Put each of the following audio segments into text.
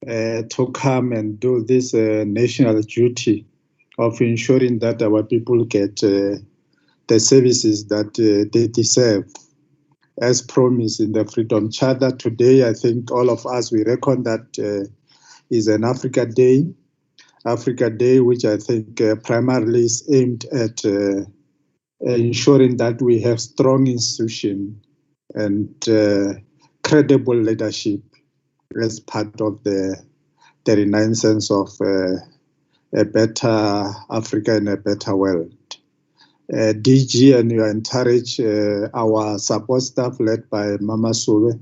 to come and do this national duty of ensuring that our people get the services that they deserve, as promised in the Freedom Charter. Today, I think all of us, we reckon that is an Africa Day, which I think primarily is aimed at ensuring that we have strong institutions and credible leadership as part of the renaissance of a better Africa and a better world. DG, and you encourage our support staff led by Mama Sube,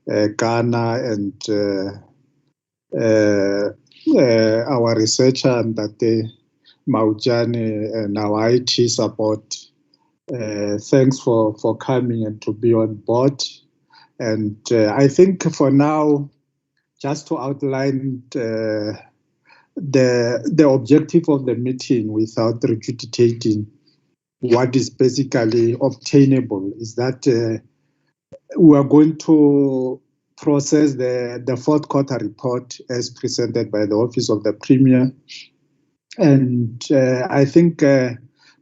Ghana, and our researcher and Date Maujani, and our IT support. Thanks for coming and to be on board. And I think for now, just to outline the objective of the meeting without regurgitating what is basically obtainable, is that we are going to process the fourth quarter report as presented by the Office of the Premier. And I think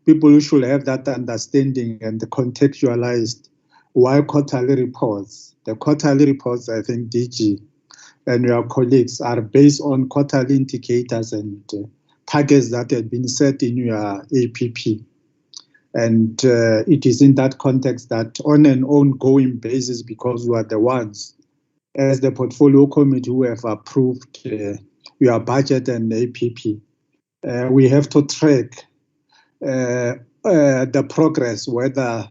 people should have that understanding and contextualized why quarterly reports. The quarterly reports, I think, DG and your colleagues, are based on quarterly indicators and targets that have been set in your APP. And it is in that context that on an ongoing basis, because we are the ones, as the portfolio committee, who have approved your budget and APP, we have to track the progress, whether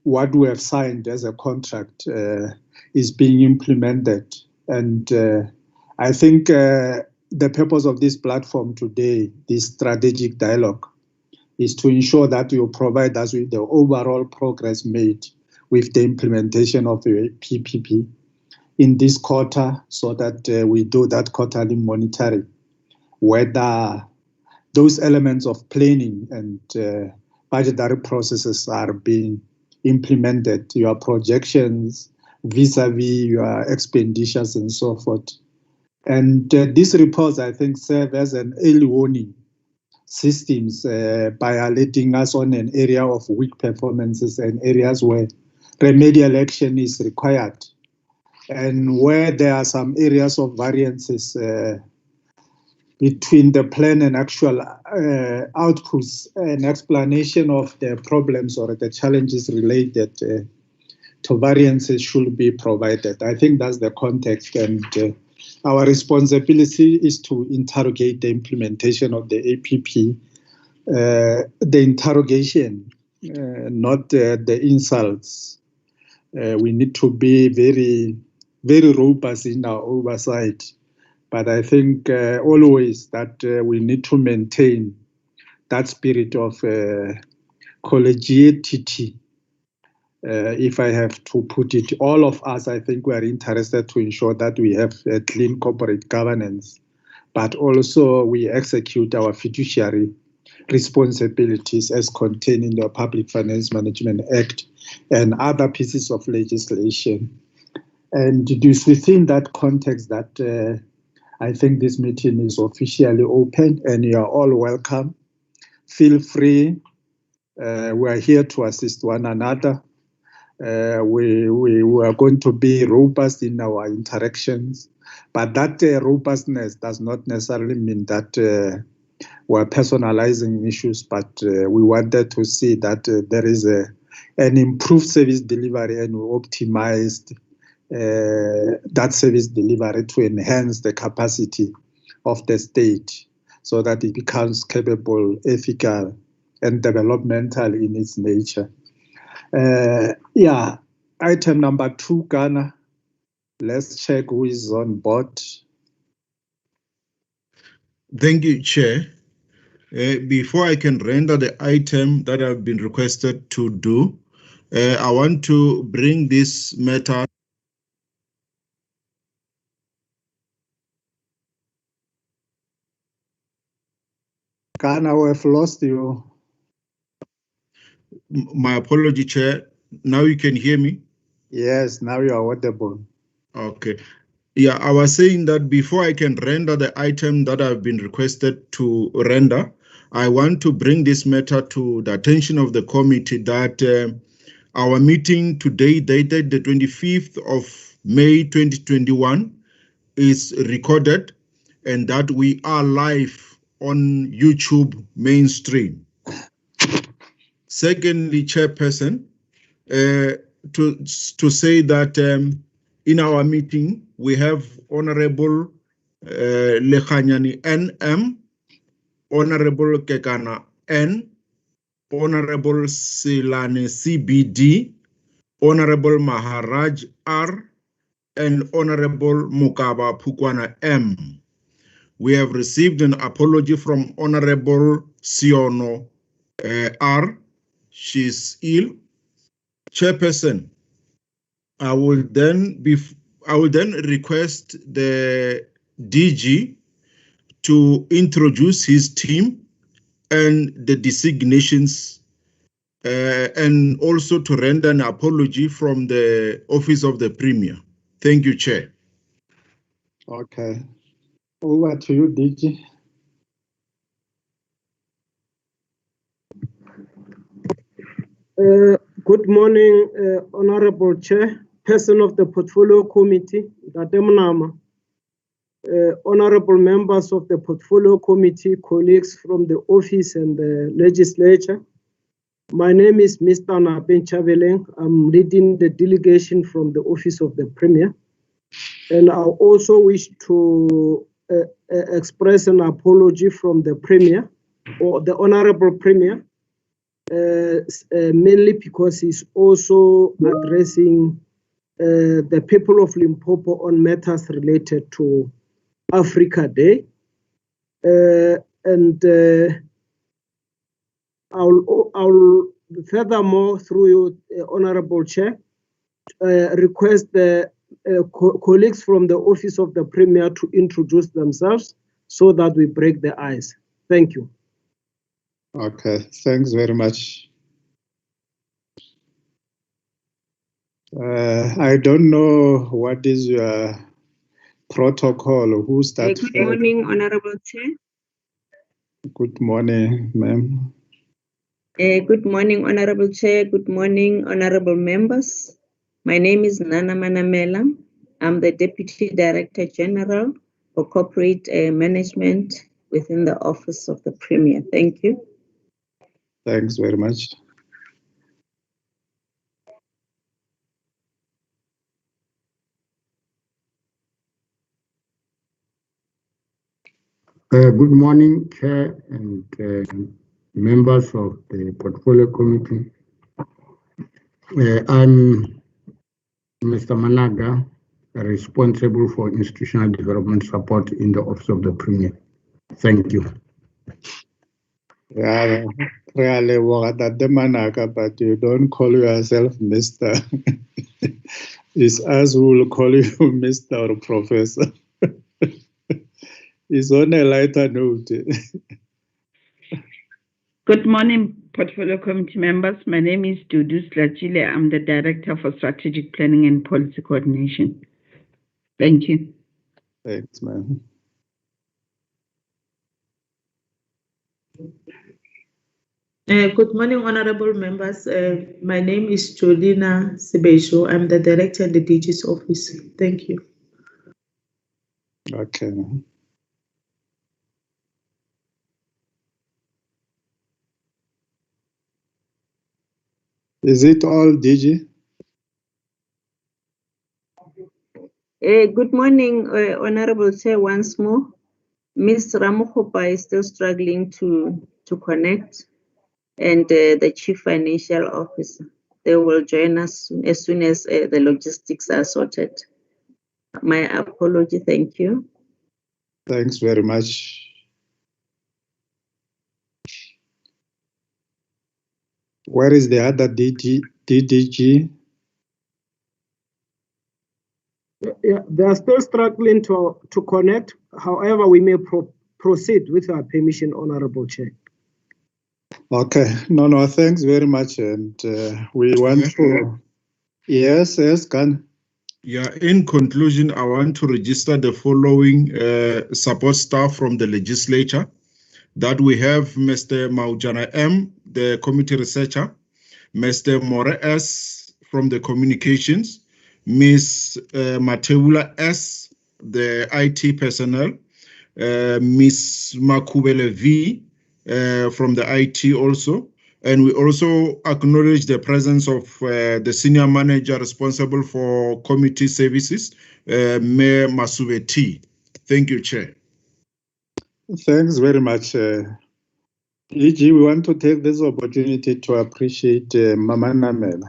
what we have signed as a contract is being implemented. And I think the purpose of this platform today, this strategic dialogue, is to ensure that you provide us with the overall progress made with the implementation of the PPP in this quarter, so that we do that quarterly monitoring, whether those elements of planning and budgetary processes are being implemented, your projections vis-a-vis your expenditures and so forth. And these reports, I think, serve as an early warning systems by alerting us on an area of weak performances and areas where remedial action is required, and where there are some areas of variances between the plan and actual outputs. An explanation of the problems or the challenges related to variances should be provided. I think that's the context, and our responsibility is to interrogate the implementation of the APP, the interrogation, not the insults. We need to be very, very robust in our oversight. But I think always that we need to maintain that spirit of collegiality. If I have to put it, all of us, I think we are interested to ensure that we have a clean corporate governance, but also we execute our fiduciary responsibilities as contained in the Public Finance Management Act and other pieces of legislation. And it is within that context that I think this meeting is officially open, and you are all welcome. Feel free. We are here to assist one another. We are going to be robust in our interactions, but that robustness does not necessarily mean that we're personalizing issues, but we wanted to see that there is an improved service delivery, and we optimized that service delivery to enhance the capacity of the state so that it becomes capable, ethical, and developmental in its nature. Item number 2, Ghana. Let's check who is on board. Thank you, Chair. Before I can render the item that I've been requested to do, I want to bring this matter. Ghana, we have lost you. My apology, Chair. Now you can hear me? Yes, now you are audible. Okay. Yeah, I was saying that before I can render the item that I've been requested to render, I want to bring this matter to the attention of the committee that our meeting today, dated the 25th of May 2021, is recorded and that we are live on YouTube mainstream. Secondly, Chairperson, to say that in our meeting, we have Honorable Lekanyani NM, Honorable Kekana N, Honorable Silane CBD, Honorable Maharaj R, and Honorable Mukaba Pukwana M. We have received an apology from Honorable Siono R. She's ill. Chairperson, I will then request the DG to introduce his team and the designations, and also to render an apology from the Office of the Premier. Thank you, Chair. Okay. Over to you, DG. Good morning, Honorable Chair, Person of the Portfolio Committee, Honorable members of the Portfolio Committee, colleagues from the office and the legislature. My name is Mr. Napen Chaveleng. I'm leading the delegation from the Office of the Premier. And I also wish to express an apology from the Premier, or the Honorable Premier, mainly because he's also addressing the people of Limpopo on matters related to Africa Day. I'll furthermore, through you, Honorable Chair, request the colleagues from the Office of the Premier to introduce themselves so that we break the ice. Thank you. Okay, thanks very much. I don't know what is your protocol. Who starts? Good morning, Honorable Chair. Good morning, ma'am. Good morning, Honorable Chair. Good morning, Honorable members. My name is Nana Manamela. I'm the Deputy Director General for Corporate Management within the Office of the Premier. Thank you. Thanks very much. Good morning, Chair and members of the Portfolio Committee. I'm Mr. Managa, responsible for institutional development support in the Office of the Premier. Thank you. Yeah, really, but you don't call yourself Mr. It's us who will call you Mr. or Professor. It's on a lighter note. Good morning, Portfolio Committee members. My name is Dudu Slachile. I'm the Director for Strategic Planning and Policy Coordination. Thank you. Thanks, ma'am. Good morning, honorable members. My name is Jolina Sibesho. I'm the Director at the DG's office. Thank you. Okay. Is it all, DG? Good morning, Honorable Chair, once more. Ms. Ramokgopa is still struggling to connect, and the Chief Financial Officer. They will join us as soon as the logistics are sorted. My apology, thank you. Thanks very much. Where is the other DDG? Yeah, they are still struggling to connect. However, we may proceed with our permission, Honorable Chair. Okay, no, thanks very much. And we want to, yes, Gan. Yeah, in conclusion, I want to register the following support staff from the legislature. That we have Mr. Maujana M, the committee researcher, Mr. More S from the communications, Ms. Mateula S, the IT personnel, Ms. Makubele V from the IT also. And we also acknowledge the presence of the senior manager responsible for committee services, Mayor Masube T. Thank you, Chair. Thanks very much. EG, we want to take this opportunity to appreciate Mama Namel.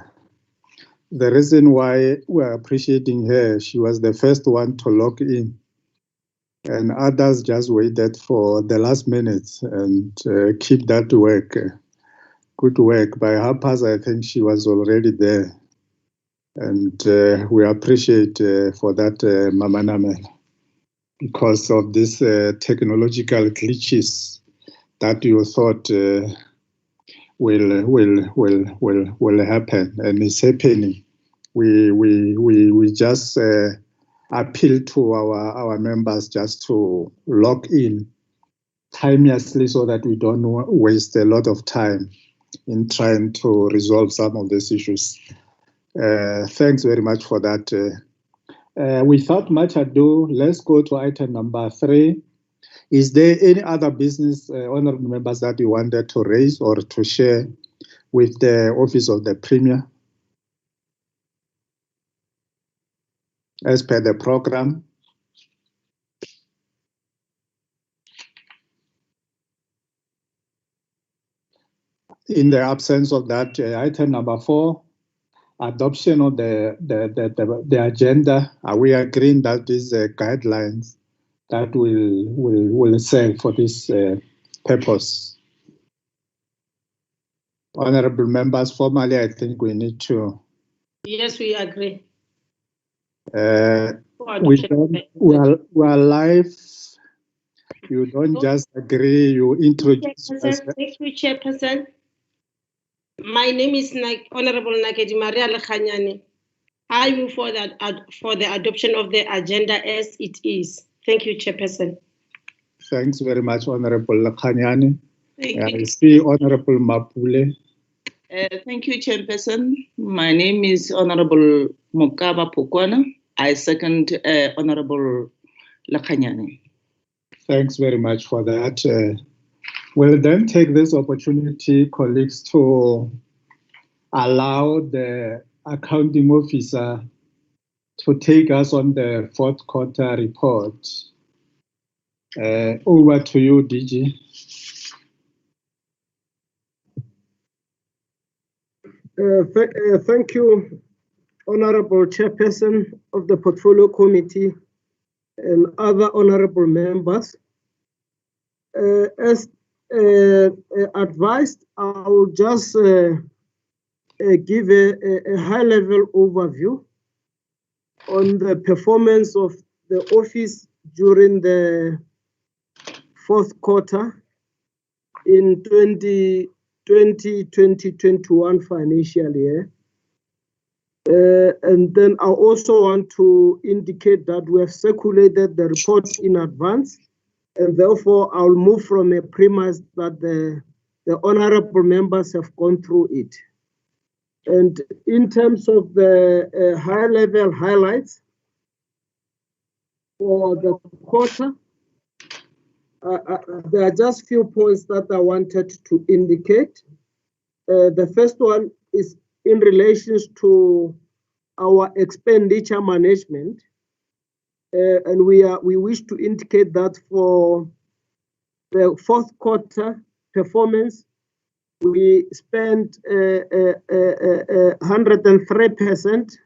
The reason why we're appreciating her, she was the first one to log in, and others just waited for the last minutes and keep that work. Good work. By her pass, I think she was already there. And we appreciate for that, Mama Namel, because of these technological glitches that you thought will happen, and it's happening. We just appeal to our members just to log in timelessly so that we don't waste a lot of time in trying to resolve some of these issues. Thanks very much for that. Without much ado, let's go to item number 3. Is there any other business, honorable members, that you wanted to raise or to share with the Office of the Premier as per the program? In the absence of that, item number 4, adoption of the agenda. Are we agreeing that these guidelines that will serve for this purpose? Honorable members, formally, I think we need to. Yes, we agree. We're live. You don't just agree, you introduce yourself. Thank you, Chairperson. My name is Honorable Nakedi Maria Lekhanyane. I move for the adoption of the agenda as it is. Thank you, Chairperson. Thanks very much, Honorable Lekhanyane. I see Honorable Mapule. Thank you, Chairperson. My name is Honorable Mokaba Pokwana. I second Honorable Lekhanyane. Thanks very much for that. We'll then take this opportunity, colleagues, to allow the accounting officer to take us on the 4th quarter report. Over to you, DG. Thank you, Honorable Chairperson of the Portfolio Committee and other honorable members. As advised, I will just give a high-level overview on the performance of the office during the 4th quarter in 2020-2021 financial year. And then I also want to indicate that we have circulated the report in advance, and therefore I'll move from a premise that the honorable members have gone through it. And in terms of the high-level highlights for the quarter, there are just few points that I wanted to indicate. The first one is in relation to our expenditure management, and we wish to indicate that for the 4th quarter performance, we spent 103%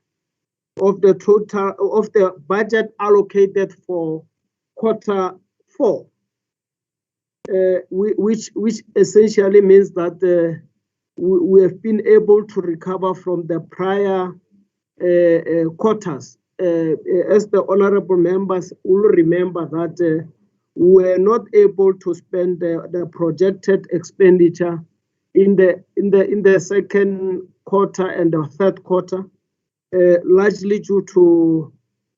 of the total of the budget allocated for quarter 4, which essentially means that we have been able to recover from the prior quarters. As the honorable members will remember that we were not able to spend the projected expenditure in the 2nd quarter and the 3rd quarter, largely due to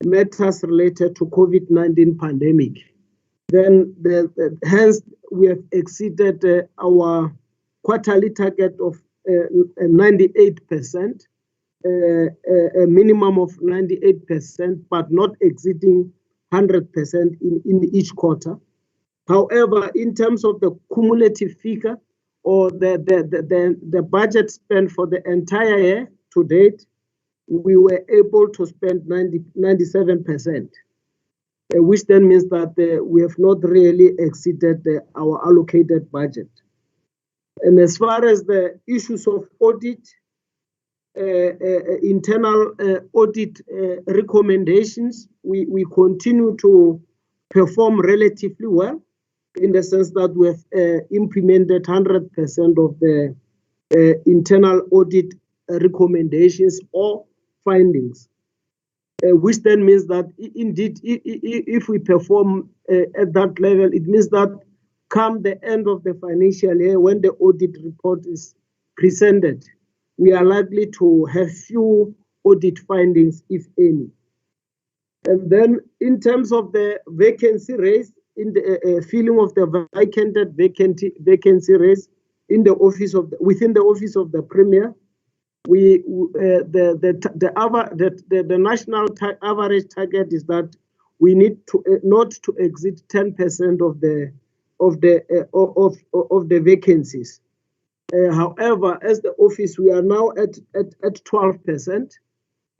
matters related to COVID-19 pandemic. Then hence we have exceeded our quarterly target of 98%, a minimum of 98%, but not exceeding 100% in each quarter. However, in terms of the cumulative figure or the budget spent for the entire year to date, we were able to spend 97%, which then means that we have not really exceeded our allocated budget. And as far as the issues of audit, internal audit recommendations, we continue to perform relatively well, in the sense that we have implemented 100% of the internal audit recommendations or findings, which then means that indeed, if we perform at that level, it means that come the end of the financial year, when the audit report is presented, we are likely to have few audit findings, if any. And then in terms of the vacancy rates, in the filling of the vacated vacancy rates in the office of within the office of the Premier, we the national average target is that we need to not to exceed 10% of the vacancies. However, as the office, we are now at 12%,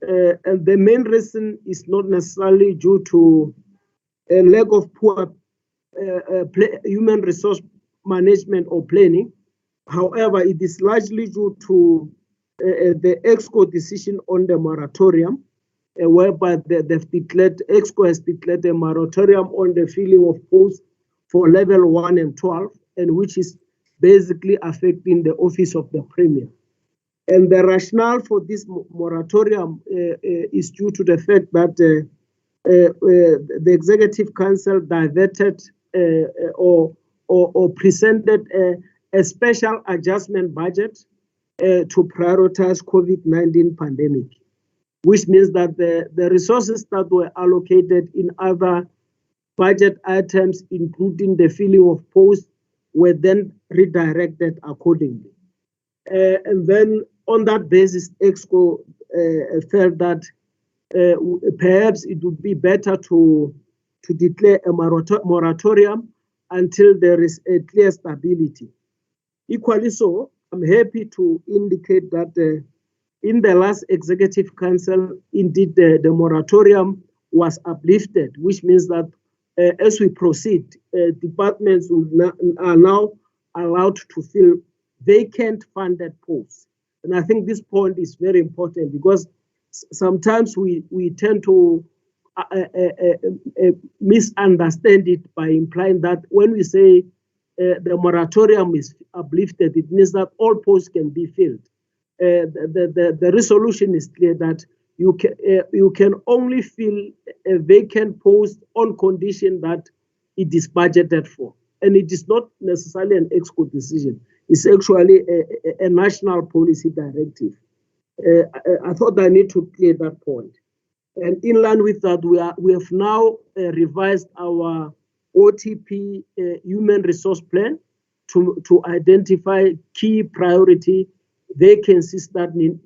and the main reason is not necessarily due to a lack of poor human resource management or planning. However, it is largely due to the EXCO decision on the moratorium, whereby EXCO has declared a moratorium on the filling of posts for level 1 and 12, and which is basically affecting the office of the Premier. And the rationale for this moratorium is due to the fact that the Executive Council diverted or presented a special adjustment budget to prioritize COVID-19 pandemic, which means that the resources that were allocated in other budget items, including the filling of posts, were then redirected accordingly. And then on that basis, EXCO felt that perhaps it would be better to declare a moratorium until there is a clear stability. Equally so, I'm happy to indicate that in the last Executive Council, indeed the moratorium was uplifted, which means that as we proceed, departments are now allowed to fill vacant funded posts. And I think this point is very important, because sometimes we tend to misunderstand it by implying that when we say the moratorium is uplifted, it means that all posts can be filled. The resolution is clear that you can only fill a vacant post on condition that it is budgeted for. And it is not necessarily an EXCO decision. It's actually a national policy directive. I thought I need to clear that point. And in line with that, we have now revised our OTP human resource plan to identify key priority vacancies that need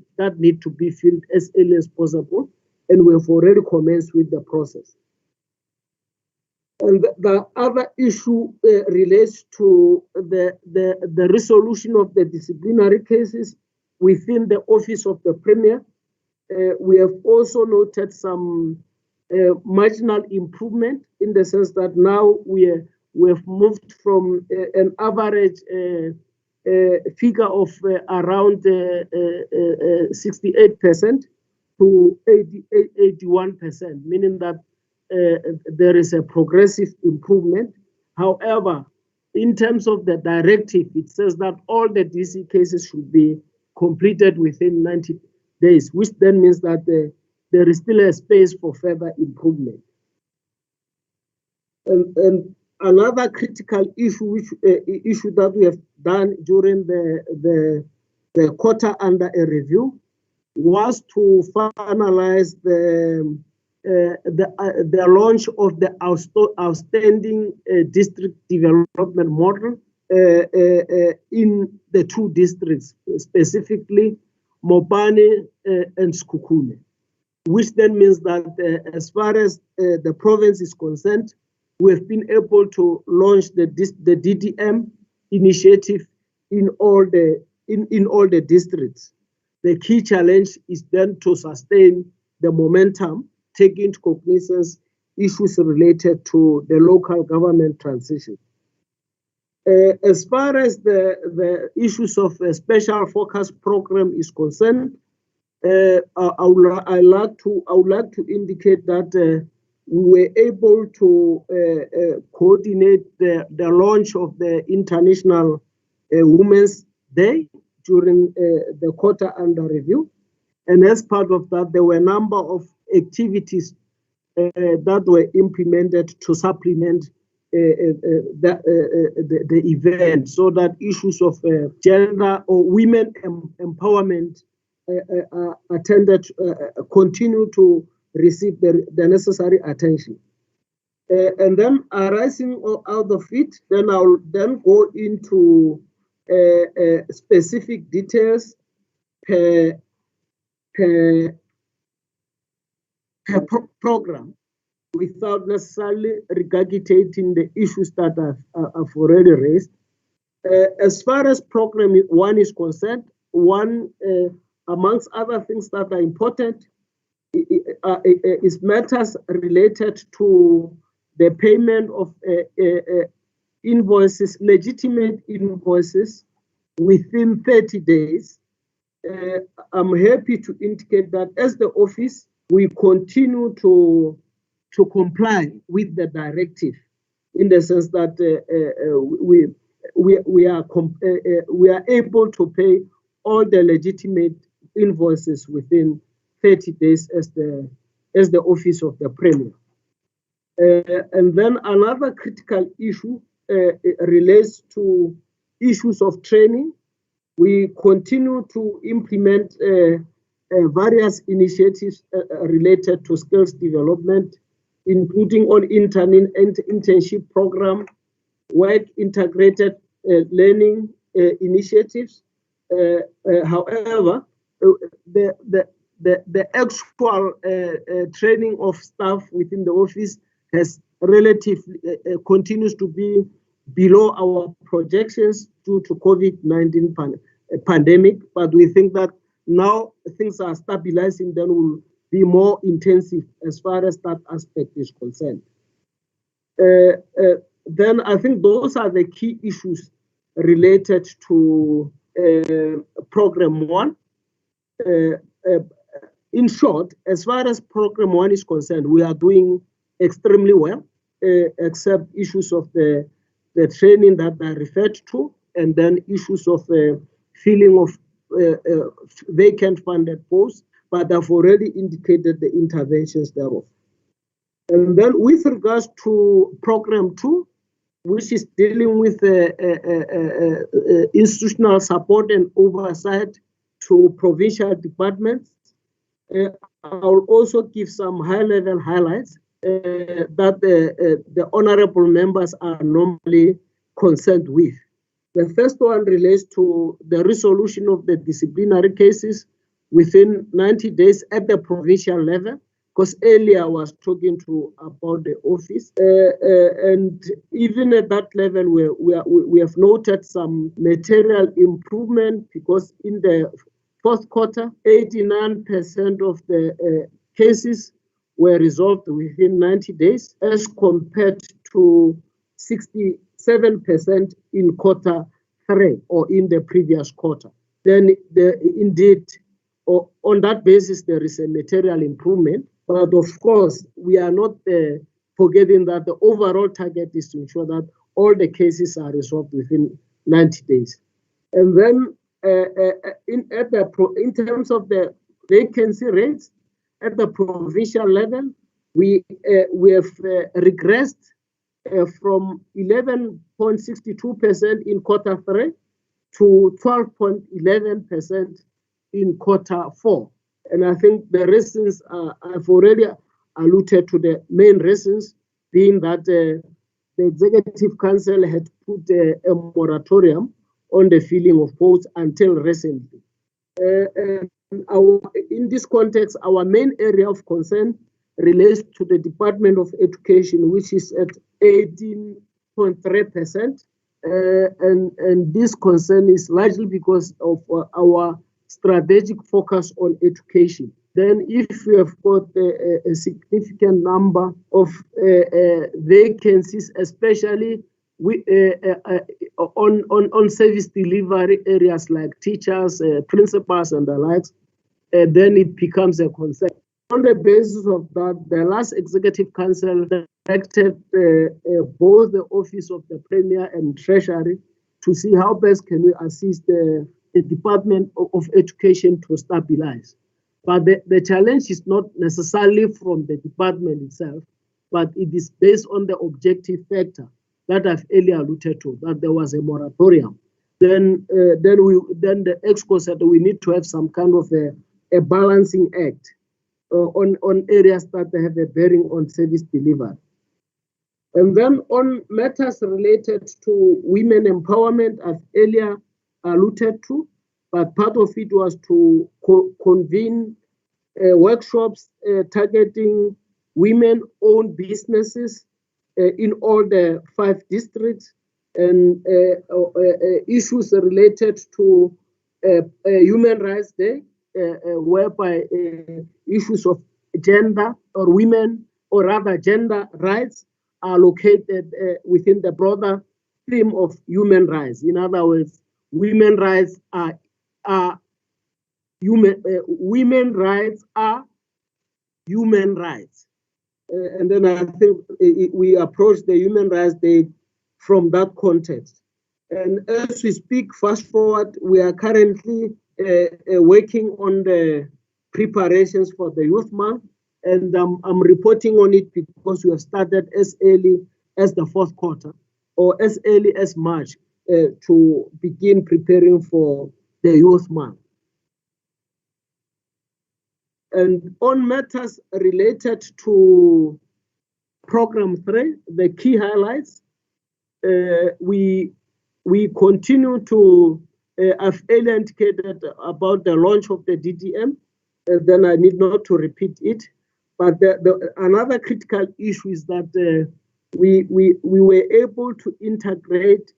to be filled as early as possible, and we have already commenced with the process. And the other issue relates to the resolution of the disciplinary cases within the office of the Premier. We have also noted some marginal improvement, in the sense that now we have moved from an average figure of around 68% to 81%, meaning that there is a progressive improvement. However, in terms of the directive, it says that all the DC cases should be completed within 90 days, which then means that there is still a space for further improvement. And another critical issue, issue that we have done during the quarter under a review, was to finalize the launch of the outstanding district development model in the two districts, specifically Mopani and Sekhukhune, which then means that as far as the province is concerned, we have been able to launch the DDM initiative in all the districts. The key challenge is then to sustain the momentum, taking into cognizance issues related to the local government transition. As far as the issues of a special focus program is concerned, I would like to indicate that we were able to coordinate the launch of the International Women's Day during the quarter under review. And as part of that, there were a number of activities that were implemented to supplement the event, so that issues of gender or women empowerment continue to receive the necessary attention. And then arising out of it, then I'll then go into specific details per program, without necessarily regurgitating the issues that I've already raised. As far as program 1 is concerned, amongst other things that are important, is matters related to the payment of invoices, legitimate invoices, within 30 days. I'm happy to indicate that as the office, we continue to comply with the directive, in the sense that we are able to pay all the legitimate invoices within 30 days as the office of the Premier. And then another critical issue relates to issues of training. We continue to implement various initiatives related to skills development, including on internship program, work integrated learning initiatives. However, the actual training of staff within the office has continues to be below our projections due to COVID-19 pandemic, but we think that now things are stabilizing, then will be more intensive as far as that aspect is concerned. Then I think those are the key issues related to program 1. In short, as far as program 1 is concerned, we are doing extremely well, except issues of the training that I referred to, and then issues of filling of vacant funded posts, but I've already indicated the interventions thereof. And then with regards to program 2, which is dealing with institutional support and oversight to provincial departments, I'll also give some high-level highlights that the honorable members are normally concerned with. The first one relates to the resolution of the disciplinary cases within 90 days at the provincial level, because earlier I was talking about the office, and even at that level, we have noted some material improvement, because in the fourth quarter, 89% of the cases were resolved within 90 days, as compared to 67% in quarter 3 or in the previous quarter. Then indeed, on that basis, there is a material improvement. But of course, we are not forgetting that the overall target is to ensure that all the cases are resolved within 90 days. And then in terms of the vacancy rates at the provincial level, we have regressed from 11.62% in quarter 3 to 12.11% in quarter 4. And I think the reasons, I've already alluded to the main reasons, being that the Executive Council had put a moratorium on the filling of posts until recently. In this context, our main area of concern relates to the Department of Education, which is at 18.3%. And this concern is largely because of our strategic focus on education. Then if we have got a significant number of vacancies, especially on service delivery areas like teachers, principals, and the likes, then it becomes a concern. On the basis of that, the last Executive Council directed both the Office of the Premier and Treasury to see how best can we assist the Department of Education to stabilize. But the challenge is not necessarily from the department itself, but it is based on the objective factor that I've earlier alluded to, that there was a moratorium. Then the EXCO said we need to have some kind of a balancing act on areas that have a bearing on service delivery. And then on matters related to women empowerment, I've earlier alluded to, but part of it was to convene workshops targeting women-owned businesses in all the 5 districts, and issues related to Human Rights Day, whereby issues of gender or women, or rather gender rights, are located within the broader theme of human rights. In other words, women rights are human. Women rights are human rights, and then I think we approach the Human Rights Day from that context. And as we speak, fast forward, we are currently working on the preparations for the Youth Month, and I'm reporting on it because we have started as early as the 4th quarter, or as early as March, to begin preparing for the Youth Month. And on matters related to Program 3, the key highlights, we continue to, I've earlier indicated about the launch of the DDM, then I need not to repeat it. But another critical issue is that we were able to integrate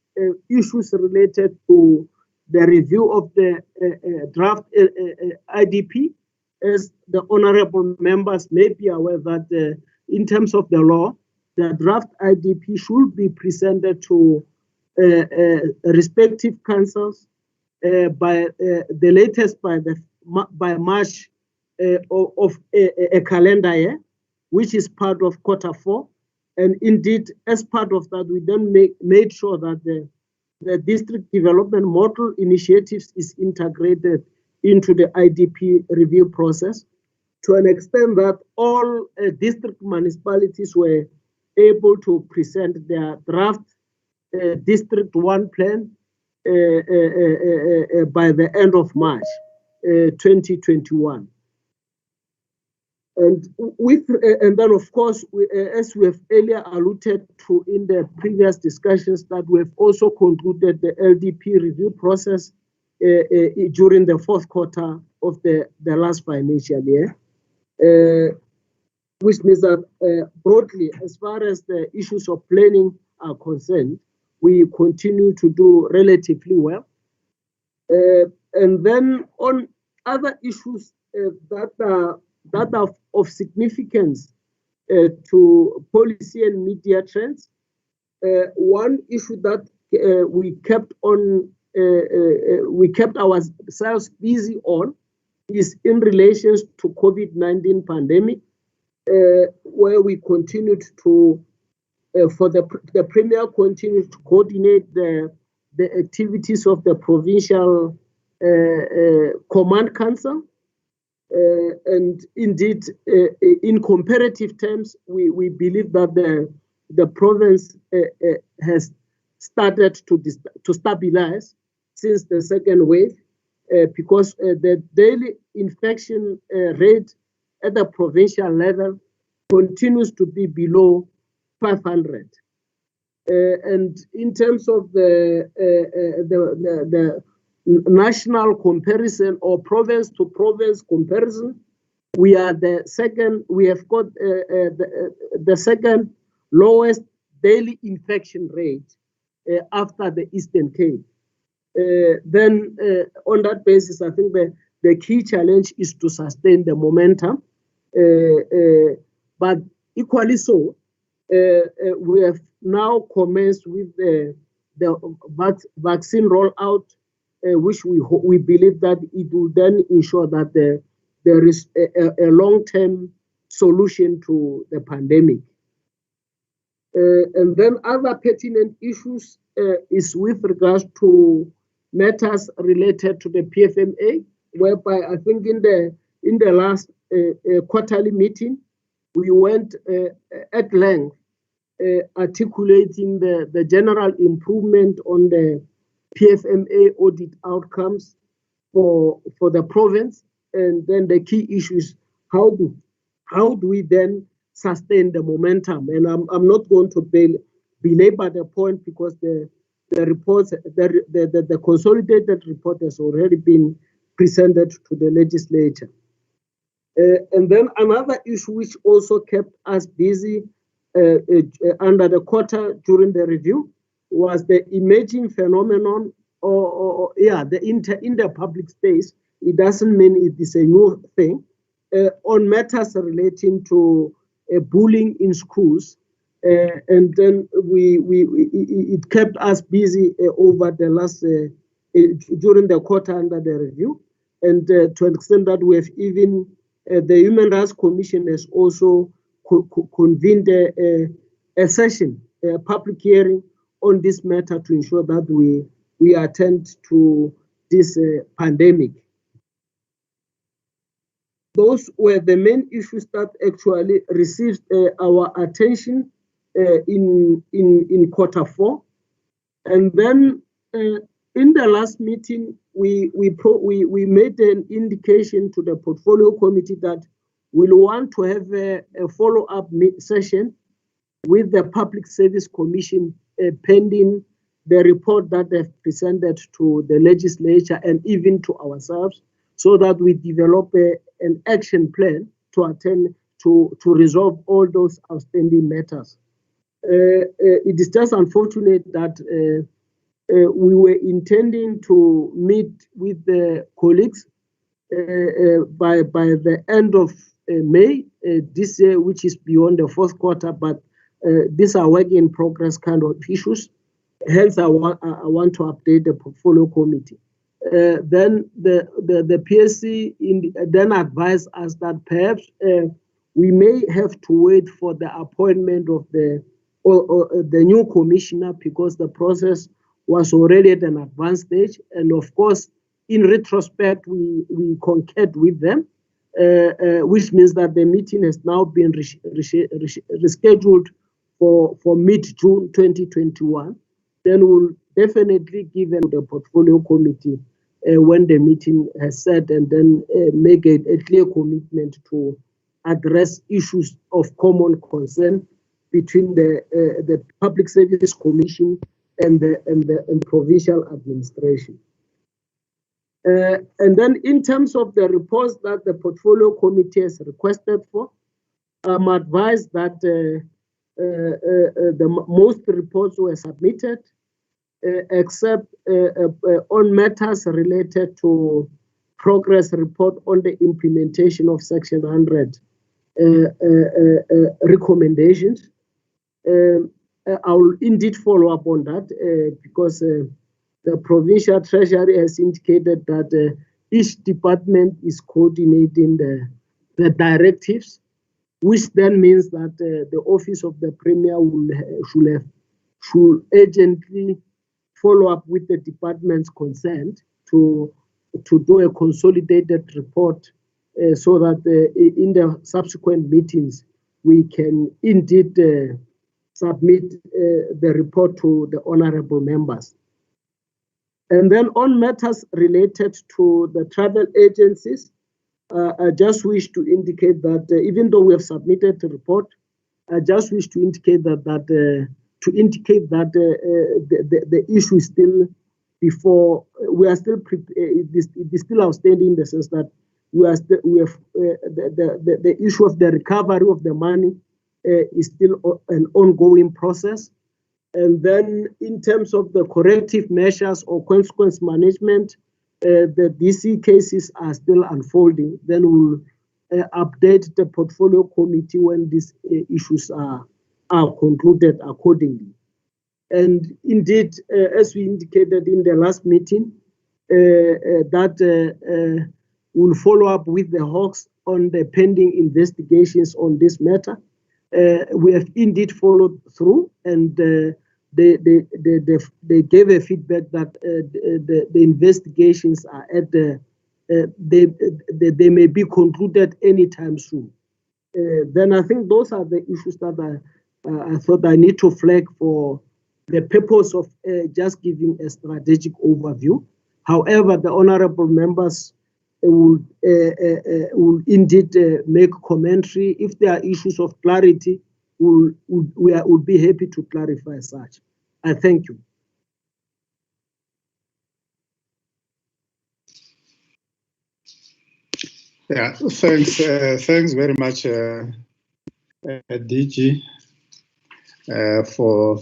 issues related to the review of the draft IDP. As the honorable members may be aware that in terms of the law, the draft IDP should be presented to respective councils by the latest by March of a calendar year, which is part of Q4. And indeed, as part of that, we then made sure that the district development model initiatives is integrated into the IDP review process, to an extent that all district municipalities were able to present their draft District 1 plan by the end of March 2021. And then, of course, as we have earlier alluded to in the previous discussions, that we have also concluded the LDP review process during the 4th quarter of the last financial year, which means that broadly, as far as the issues of planning are concerned, we continue to do relatively well. And then on other issues that are of significance to policy and media trends, one issue that we kept ourselves busy on is in relation to COVID-19 pandemic, where we continued to, for the Premier continued to coordinate the activities of the provincial command council. And indeed, in comparative terms, we believe that the province has started to stabilize since the second wave. because the daily infection rate at the provincial level continues to be below 500. And in terms of the national comparison or province to province comparison, we are the second. We have got the second lowest daily infection rate after the Eastern Cape. Then on that basis, I think the key challenge is to sustain the momentum. But equally so, we have now commenced with the vaccine rollout, which we believe that it will then ensure that there is a long-term solution to the pandemic. And then other pertinent issues is with regards to matters related to the PFMA, whereby I think in the last quarterly meeting, we went at length articulating the general improvement on the PFMA audit outcomes for the province, and then the key issues: how do we then sustain the momentum? And I'm not going to belabor the point because the reports, the consolidated report has already been presented to the legislature. And then another issue which also kept us busy under the quarter during the review was the emerging phenomenon, in the public space. It doesn't mean it is a new thing, on matters relating to bullying in schools. And then it kept us busy over the last during the quarter under the review, and to an extent that we have even the Human Rights Commission has also convened a session, a public hearing on this matter to ensure that we attend to this pandemic. Those were the main issues that actually received our attention in quarter four. And then in the last meeting, we made an indication to the portfolio committee that we'll want to have a follow-up session with the Public Service Commission pending the report that they've presented to the legislature and even to ourselves, so that we develop an action plan to resolve all those outstanding matters. It is just unfortunate that we were intending to meet with the colleagues by the end of May this year, which is beyond the fourth quarter, but these are work in progress kind of issues. Hence, I want to update the portfolio committee. Then the PSC then advised us that perhaps we may have to wait for the appointment of the new commissioner, because the process was already at an advanced stage. And of course, in retrospect, we concurred with them, which means that the meeting has now been rescheduled for mid-June 2021. Then we'll definitely give them the portfolio committee when the meeting has set, and then make a clear commitment to address issues of common concern between the Public Service Commission and provincial administration. And then in terms of the reports that the portfolio committee has requested for, I'm advised that most reports were submitted, except on matters related to progress report on the implementation of Section 100 recommendations. I will indeed follow up on that because the provincial treasury has indicated that each department is coordinating the directives, which then means that the office of the premier should urgently follow up with the department's consent to do a consolidated report, so that in the subsequent meetings we can indeed submit the report to the honorable members. And then on matters related to the travel agencies, I just wish to indicate that even though we have submitted the report, I just wish to indicate that the issue is still before. We are still it is still outstanding in the sense that we have the issue of the recovery of the money is still an ongoing process. And then in terms of the corrective measures or consequence management, the DC cases are still unfolding. Then we'll update the portfolio committee when these issues are concluded accordingly. And indeed, as we indicated in the last meeting, that we'll follow up with the Hawks on the pending investigations on this matter. We have indeed followed through, and they gave a feedback that the investigations are at they may be concluded anytime soon. Then I think those are the issues that I thought I need to flag for the purpose of just giving a strategic overview. However, the honorable members will indeed make commentary. If there are issues of clarity, we would be happy to clarify such. I thank you. Yeah, thanks very much, DG, for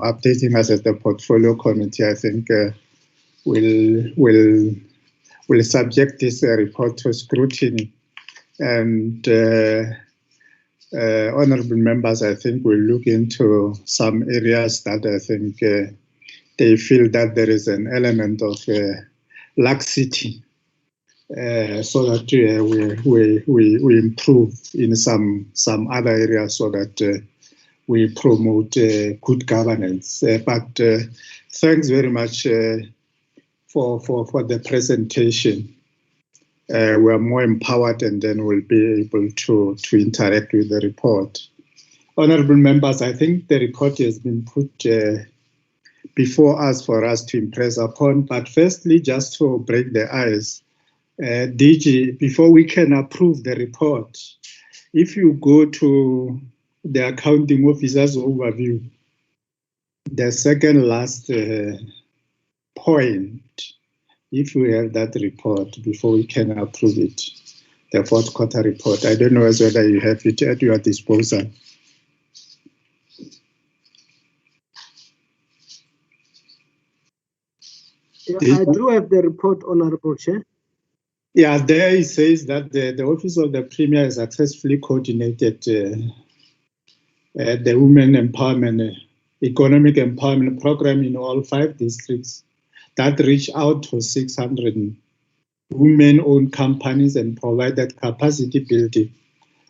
updating us as the portfolio committee. I think we'll subject this report to scrutiny, and honorable members, I think we'll look into some areas that I think they feel that there is an element of laxity. So that we improve in some other areas, so that we promote good governance. But thanks very much for the presentation. We are more empowered, and then we'll be able to interact with the report. Honorable members, I think the report has been put before us for us to impress upon. But firstly, just to break the ice, DG, before we can approve the report, if you go to the accounting officer's overview, the second last point, if we have that report before we can approve it, the fourth quarter report, I don't know whether you have it at your disposal. Yeah, I do have the report, Honorable Chair. Yeah, there it says that the Office of the Premier has successfully coordinated the Women Empowerment, Economic Empowerment Program in all 5 districts that reached out to 600 women-owned companies and provided capacity building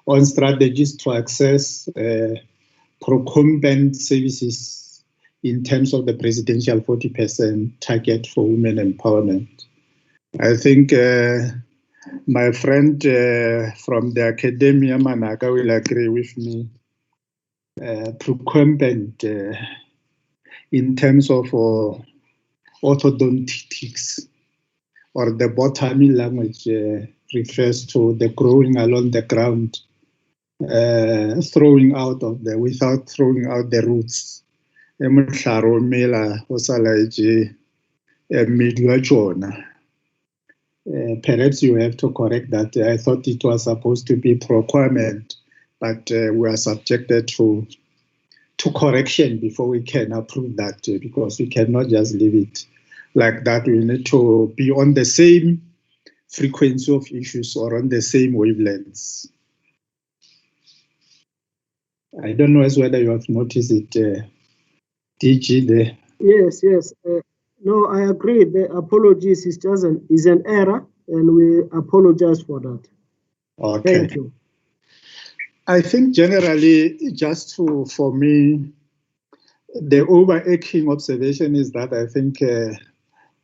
on strategies to access procurement services in terms of the presidential 40% target for women empowerment. I think my friend from the academia, Manaka, will agree with me. Procurement in terms of orthodontics, or the botany language, refers to the growing along the ground, throwing out of the without throwing out the roots. Perhaps you have to correct that. I thought it was supposed to be procurement, but we are subjected to correction before we can approve that, because we cannot just leave it like that. We need to be on the same frequency of issues or on the same wavelengths. I don't know whether you have noticed it, DG there. Yes. No, I agree. The apologies is just an error, and we apologize for that. Okay. Thank you. I think generally, for me, the overarching observation is that I think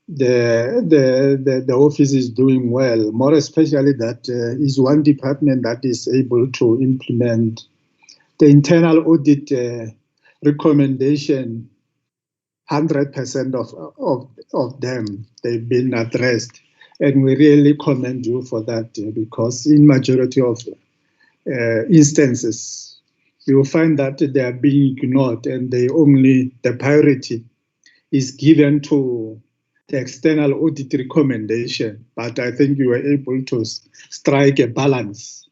the office is doing well, more especially that is one department that is able to implement the internal audit recommendation 100% of them, they've been addressed. And we really commend you for that, because in majority of instances, you will find that they are being ignored, and the priority is given to the external audit recommendation. But I think you were able to strike a balance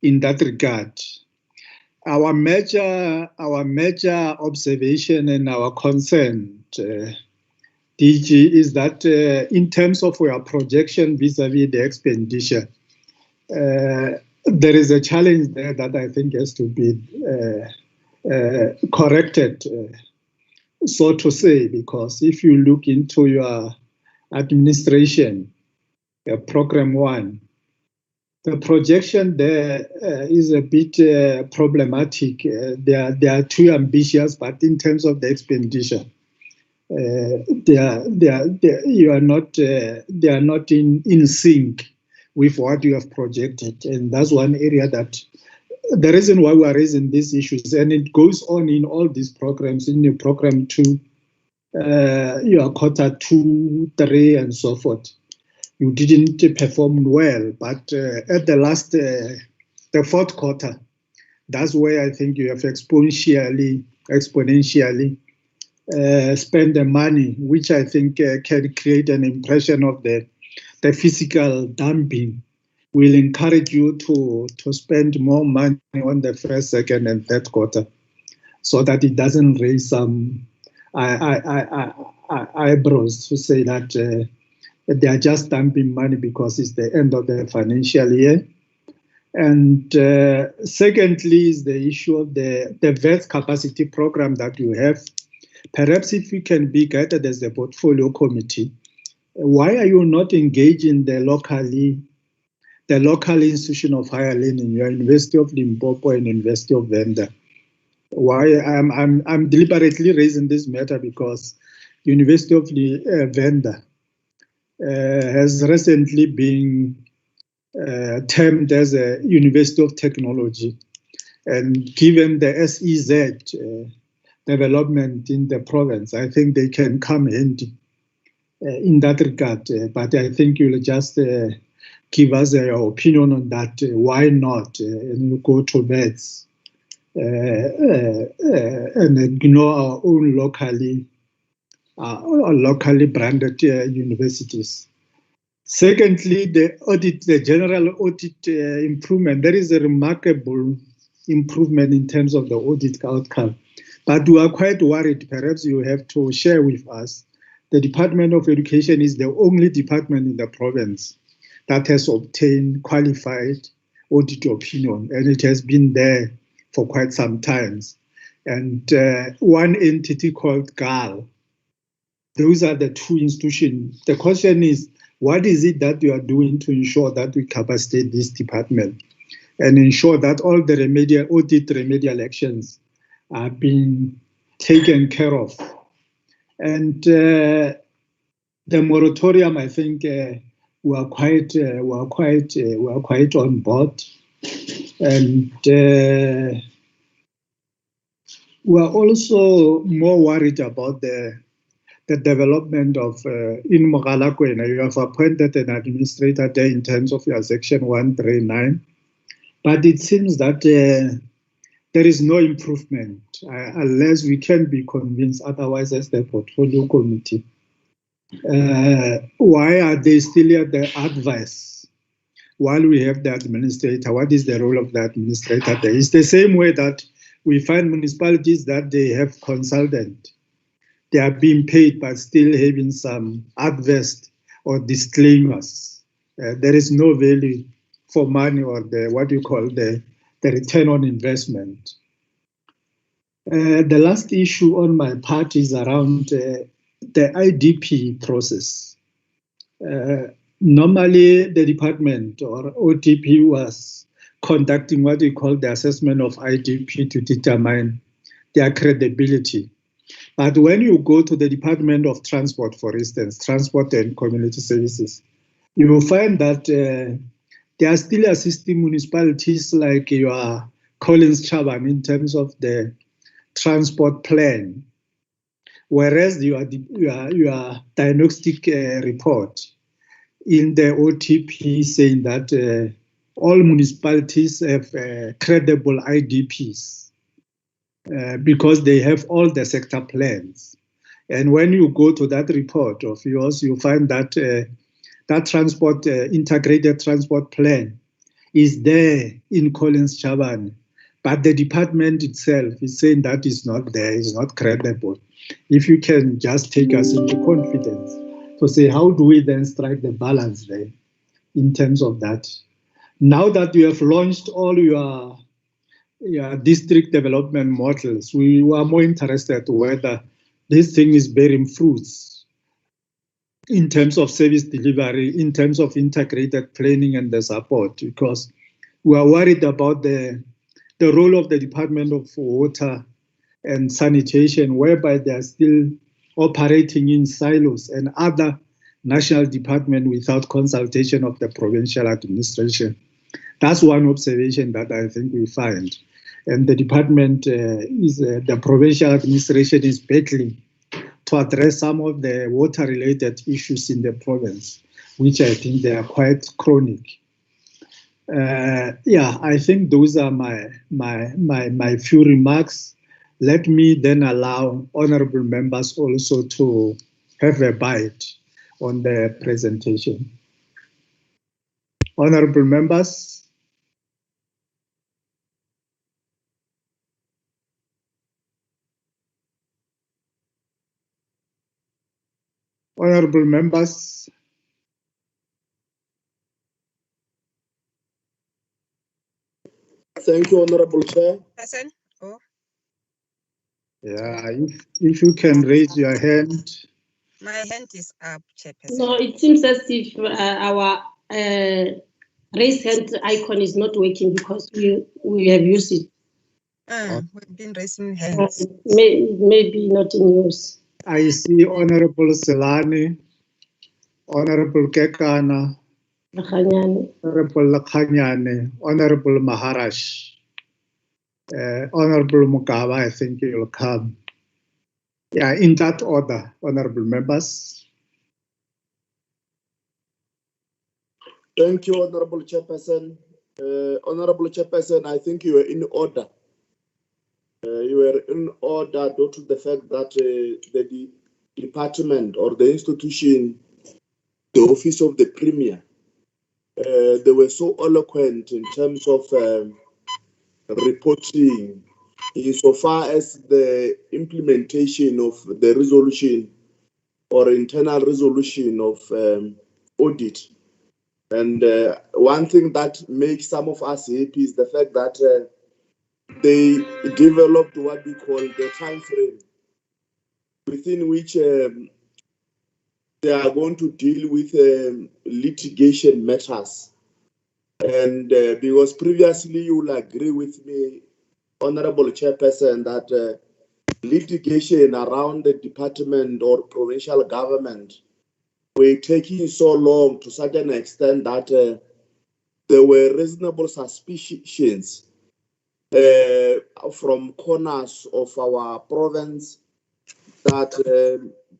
in that regard. Our major observation and our concern, DG, is that in terms of our projection vis-a-vis the expenditure, there is a challenge there that I think has to be corrected, so to say, because if you look into your administration, program 1, the projection there is a bit problematic. They are too ambitious, but in terms of the expenditure, they are not in sync with what you have projected, and that's one area that the reason why we are raising these issues, and it goes on in all these programs, in your program 2, your quarter 2, 3, and so forth. You didn't perform well, but at the last, the 4th quarter, that's where I think you have exponentially spend the money, which I think can create an impression of the physical dumping. Will encourage you to spend more money on the 1st, 2nd, and 3rd quarter, so that it doesn't raise some eyebrows to say that they are just dumping money because it's the end of the financial year. And secondly is the issue of the VET capacity program that you have. Perhaps if you can be guided as the portfolio committee, why are you not engaging the local institution of higher learning, your University of Limpopo and University of Venda? Why I'm deliberately raising this matter because University of Venda has recently been termed as a University of Technology, and given the SEZ development in the province, I think they can come handy in that regard. But I think you'll just give us your opinion on that. Why not? And you go to VETs and ignore our own locally branded universities. Secondly, the general audit improvement. There is a remarkable improvement in terms of the audit outcome, but we are quite worried. Perhaps you have to share with us. The Department of Education is the only department in the province that has obtained qualified audit opinion, and it has been there for quite some time. And one entity called GAL. Those are the 2 institutions. The question is, what is it that you are doing to ensure that we capacitate this department and ensure that all the remedial actions are being taken care of? And the moratorium, I think, we are quite on board, and we are also more worried about the development of in Mogalakwena. You have appointed an administrator there in terms of your section 139, but it seems that there is no improvement unless we can be convinced otherwise as the portfolio committee. Why are they still at the advice while we have the administrator? What is the role of the administrator there? It's the same way that we find municipalities that they have consultant. They are being paid but still having some adverse or disclaimers. There is no value for money, or what you call the return on investment. The last issue on my part is around the IDP process. Normally, the department or OTP was conducting what we call the assessment of IDP to determine their credibility. But when you go to the Department of Transport, for instance, Transport and Community Services, you will find that they are still assisting municipalities like your Collins Chaban in terms of the transport plan, whereas your diagnostic report in the OTP saying that all municipalities have credible IDPs because they have all the sector plans. And when you go to that report of yours, you find that that transport integrated transport plan is there in Collins Chabane, but the department itself is saying that is not there, is not credible. If you can just take us into confidence to say, how do we then strike the balance there in terms of that? Now that you have launched all your district development models, we are more interested whether this thing is bearing fruits in terms of service delivery, in terms of integrated planning and the support, because we are worried about the role of the Department of Water and Sanitation, whereby they are still operating in silos and other national departments without consultation of the provincial administration. That's one observation that I think we find. And the department the provincial administration is battling to address some of the water-related issues in the province, which I think they are quite chronic. I think those are my few remarks. Let me then allow honorable members also to have a bite on the presentation. Honorable members. Honorable members. Thank you, Honorable Chair. Yeah, if you can raise your hand. My hand is up, Chairperson. No, it seems as if our raise hand icon is not working because we have used it. We've been raising hands. Maybe not in use. I see Honorable Selani, Honorable Kekana, Honorable Lakhanyane, Honorable Maharaj, Honorable Mokaba, I think you'll come. Yeah, in that order, honorable members. Thank you, Honorable Chairperson. Honorable Chairperson, I think you were in order. You were in order due to the fact that the department or the institution, the office of the Premier, they were so eloquent in terms of reporting insofar as the implementation of the resolution or internal resolution of audit. And one thing that makes some of us happy is the fact that they developed what we call the time frame within which they are going to deal with litigation matters. And because previously you will agree with me, Honorable Chairperson, that litigation around the department or provincial government were taking so long to such an extent that there were reasonable suspicions from corners of our province that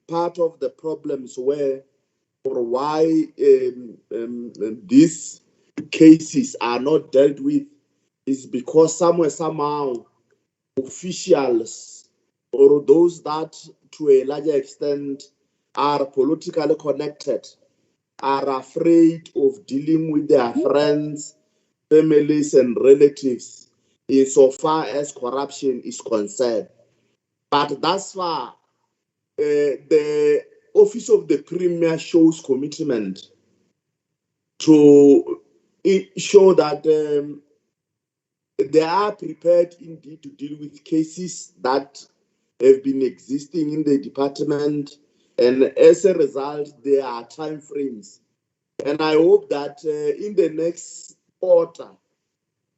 part of the problems were or why these cases are not dealt with is because somehow officials or those that to a larger extent are politically connected are afraid of dealing with their friends, families and relatives insofar as corruption is concerned. But thus far, the Office of the Premier shows commitment to show that they are prepared indeed to deal with cases that have been existing in the department, and as a result, there are time frames. And I hope that in the next quarter,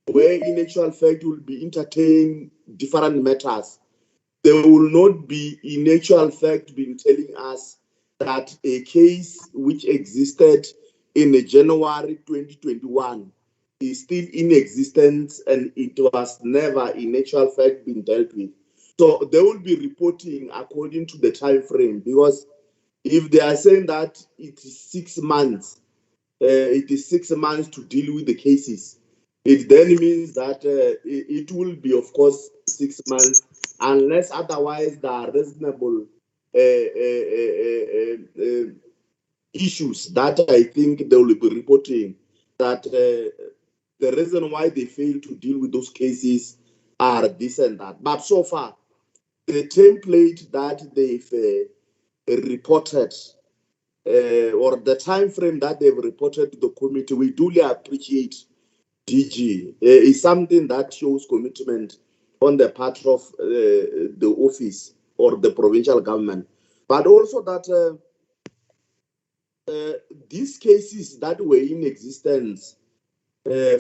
where in actual fact will be entertaining different matters, they will not be in actual fact been telling us that a case which existed in January 2021 is still in existence and it was never in actual fact been dealt with. So they will be reporting according to the time frame, because if they are saying that it is 6 months, it is 6 months to deal with the cases, it then means that it will be, of course, 6 months, unless otherwise there are reasonable issues that I think they will be reporting, that the reason why they fail to deal with those cases are this and that. But so far, the template that they've reported, or the time frame that they've reported to the committee, we duly appreciate DG. Is something that shows commitment on the part of the office or the provincial government, but also that these cases that were in existence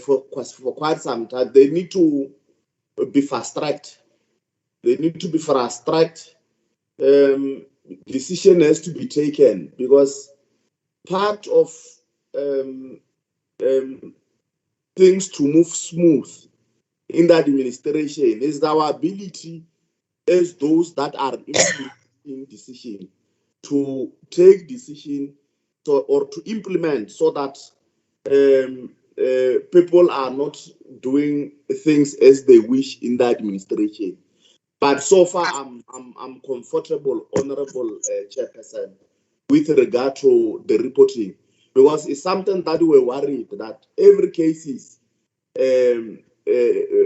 for quite some time, they need to be fast-tracked. They need to be fast-tracked. Decision has to be taken, because part of things to move smooth in the administration is our ability as those that are implementing decision to take decision or to implement, so that people are not doing things as they wish in the administration. But so far, I'm comfortable, Honorable Chairperson, with regard to the reporting, because it's something that we're worried that every case is,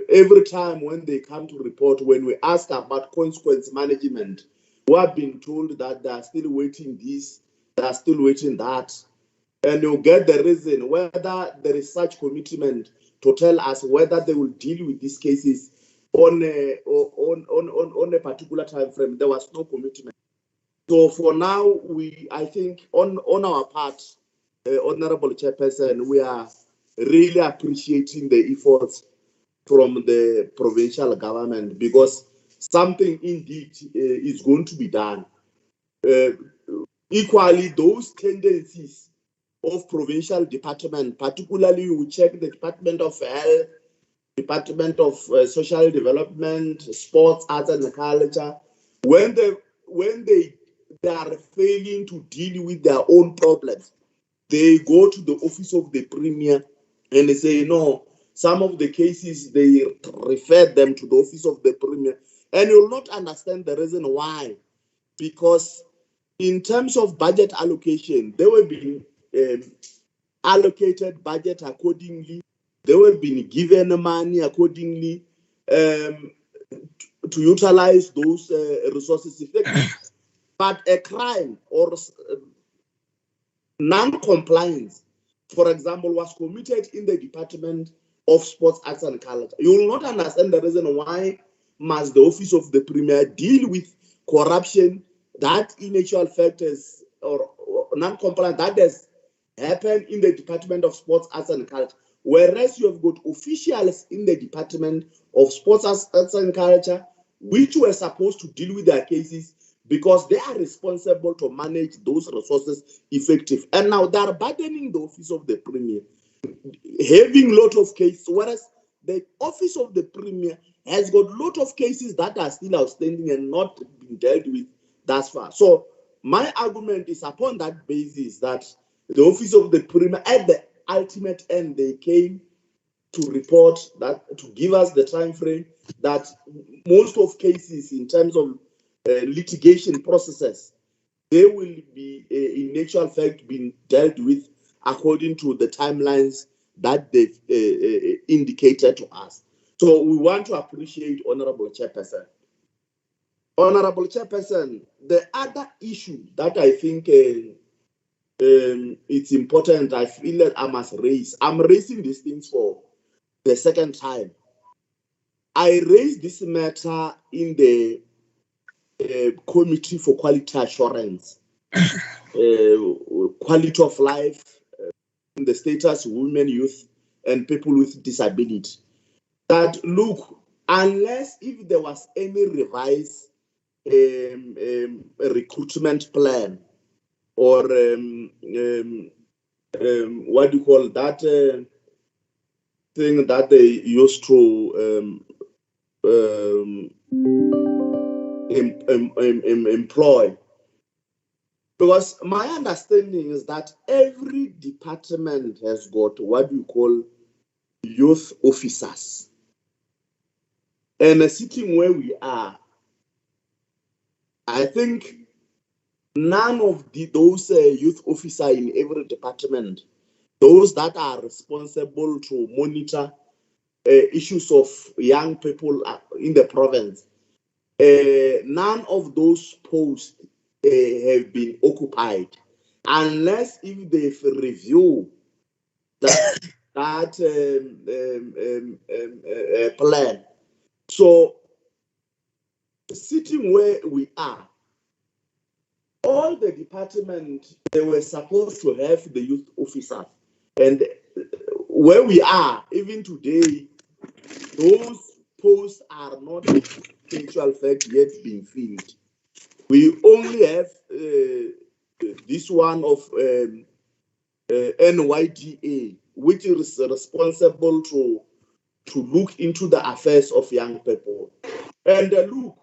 every time when they come to report, when we ask about consequence management, we have been told that they are still waiting this, they are still waiting that. And you get the reason whether there is such commitment to tell us whether they will deal with these cases on a particular time frame. There was no commitment. So for now, I think on our part, Honorable Chairperson, we are really appreciating the efforts from the provincial government, because something indeed is going to be done. Equally, those tendencies of provincial department, particularly we check the Department of Health, Department of Social Development, Sports, Arts and Culture, when they are failing to deal with their own problems, they go to the office of the Premier and they say, no, some of the cases, they refer them to the office of the Premier. And you'll not understand the reason why. Because in terms of budget allocation, they were being allocated budget accordingly. They were being given money accordingly to utilize those resources effectively. But a crime or non-compliance, for example, was committed in the Department of Sports, Arts and Culture. You will not understand the reason why must the office of the Premier deal with corruption that in actual fact is, or non-compliance that has happened in the Department of Sports, Arts and Culture, whereas you have got officials in the Department of Sports, Arts and Culture which were supposed to deal with their cases, because they are responsible to manage those resources effective. And now they are burdening the office of the Premier, having a lot of cases, whereas the office of the Premier has got a lot of cases that are still outstanding and not being dealt with thus far. So my argument is upon that basis that the office of the Premier, at the ultimate end, they came to report that, to give us the time frame that most of cases in terms of litigation processes, they will be in actual fact being dealt with according to the timelines that they've indicated to us. So we want to appreciate Honorable Chairperson. Honorable Chairperson, the other issue that I think it's important, I feel that I must raise. I'm raising these things for the second time. I raised this matter in the Committee for Quality Assurance, Quality of Life in the status of women, youth, and people with disability. That look, unless if there was any revised recruitment plan or what do you call that thing that they used to employ. Because my understanding is that every department has got what we call youth officers. And sitting where we are, I think none of those youth officers in every department, those that are responsible to monitor issues of young people in the province, none of those posts have been occupied, unless if they review that plan. So, sitting where we are, all the departments, they were supposed to have the youth officers. And where we are, even today, those posts are not in actual fact yet being filled. We only have this one of NYDA, which is responsible to look into the affairs of young people. And look,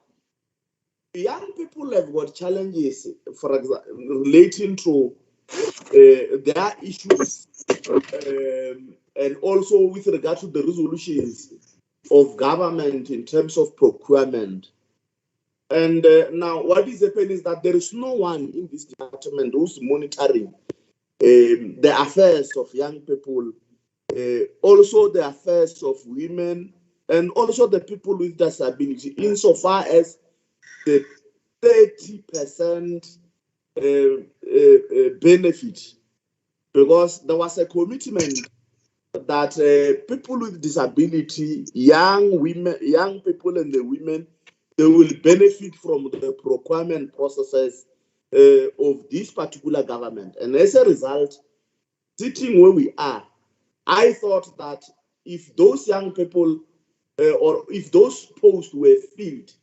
young people have got challenges, for example, relating to their issues, and also with regard to the resolutions of government in terms of procurement. And now what is happening is that there is no one in this department who's monitoring the affairs of young people, also the affairs of women, and also the people with disability, insofar as the 30% benefit, because there was a commitment that people with disability, young women, young people and the women, they will benefit from the procurement processes of this particular government. And as a result, sitting where we are, I thought that if those young people or if those posts were filled,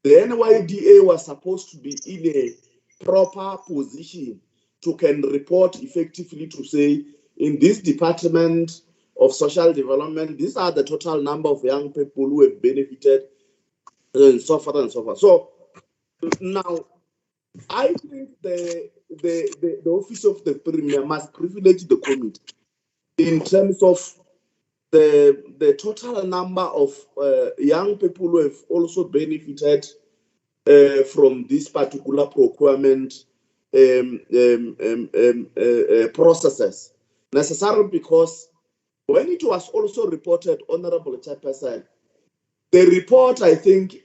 the NYDA was supposed to be in a proper position to can report effectively to say, in this department of social development, these are the total number of young people who have benefited, and so forth and so forth. So now, I think the office of the Premier must privilege the committee in terms of the total number of young people who have also benefited from this particular procurement processes. Necessarily because when it was also reported, Honorable Chairperson, the report I think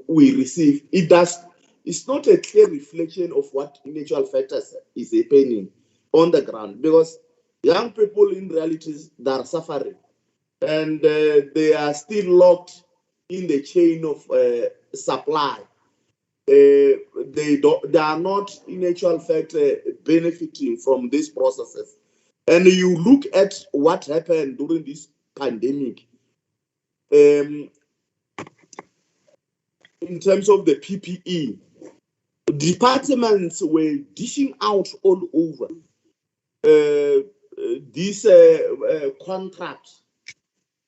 we received, it's not a clear reflection of what in actual factors is happening on the ground, because young people in reality they are suffering, and they are still locked in the chain of supply. They are not in actual fact benefiting from these processes. And you look at what happened during this pandemic in terms of the PPE, departments were dishing out all over these contracts,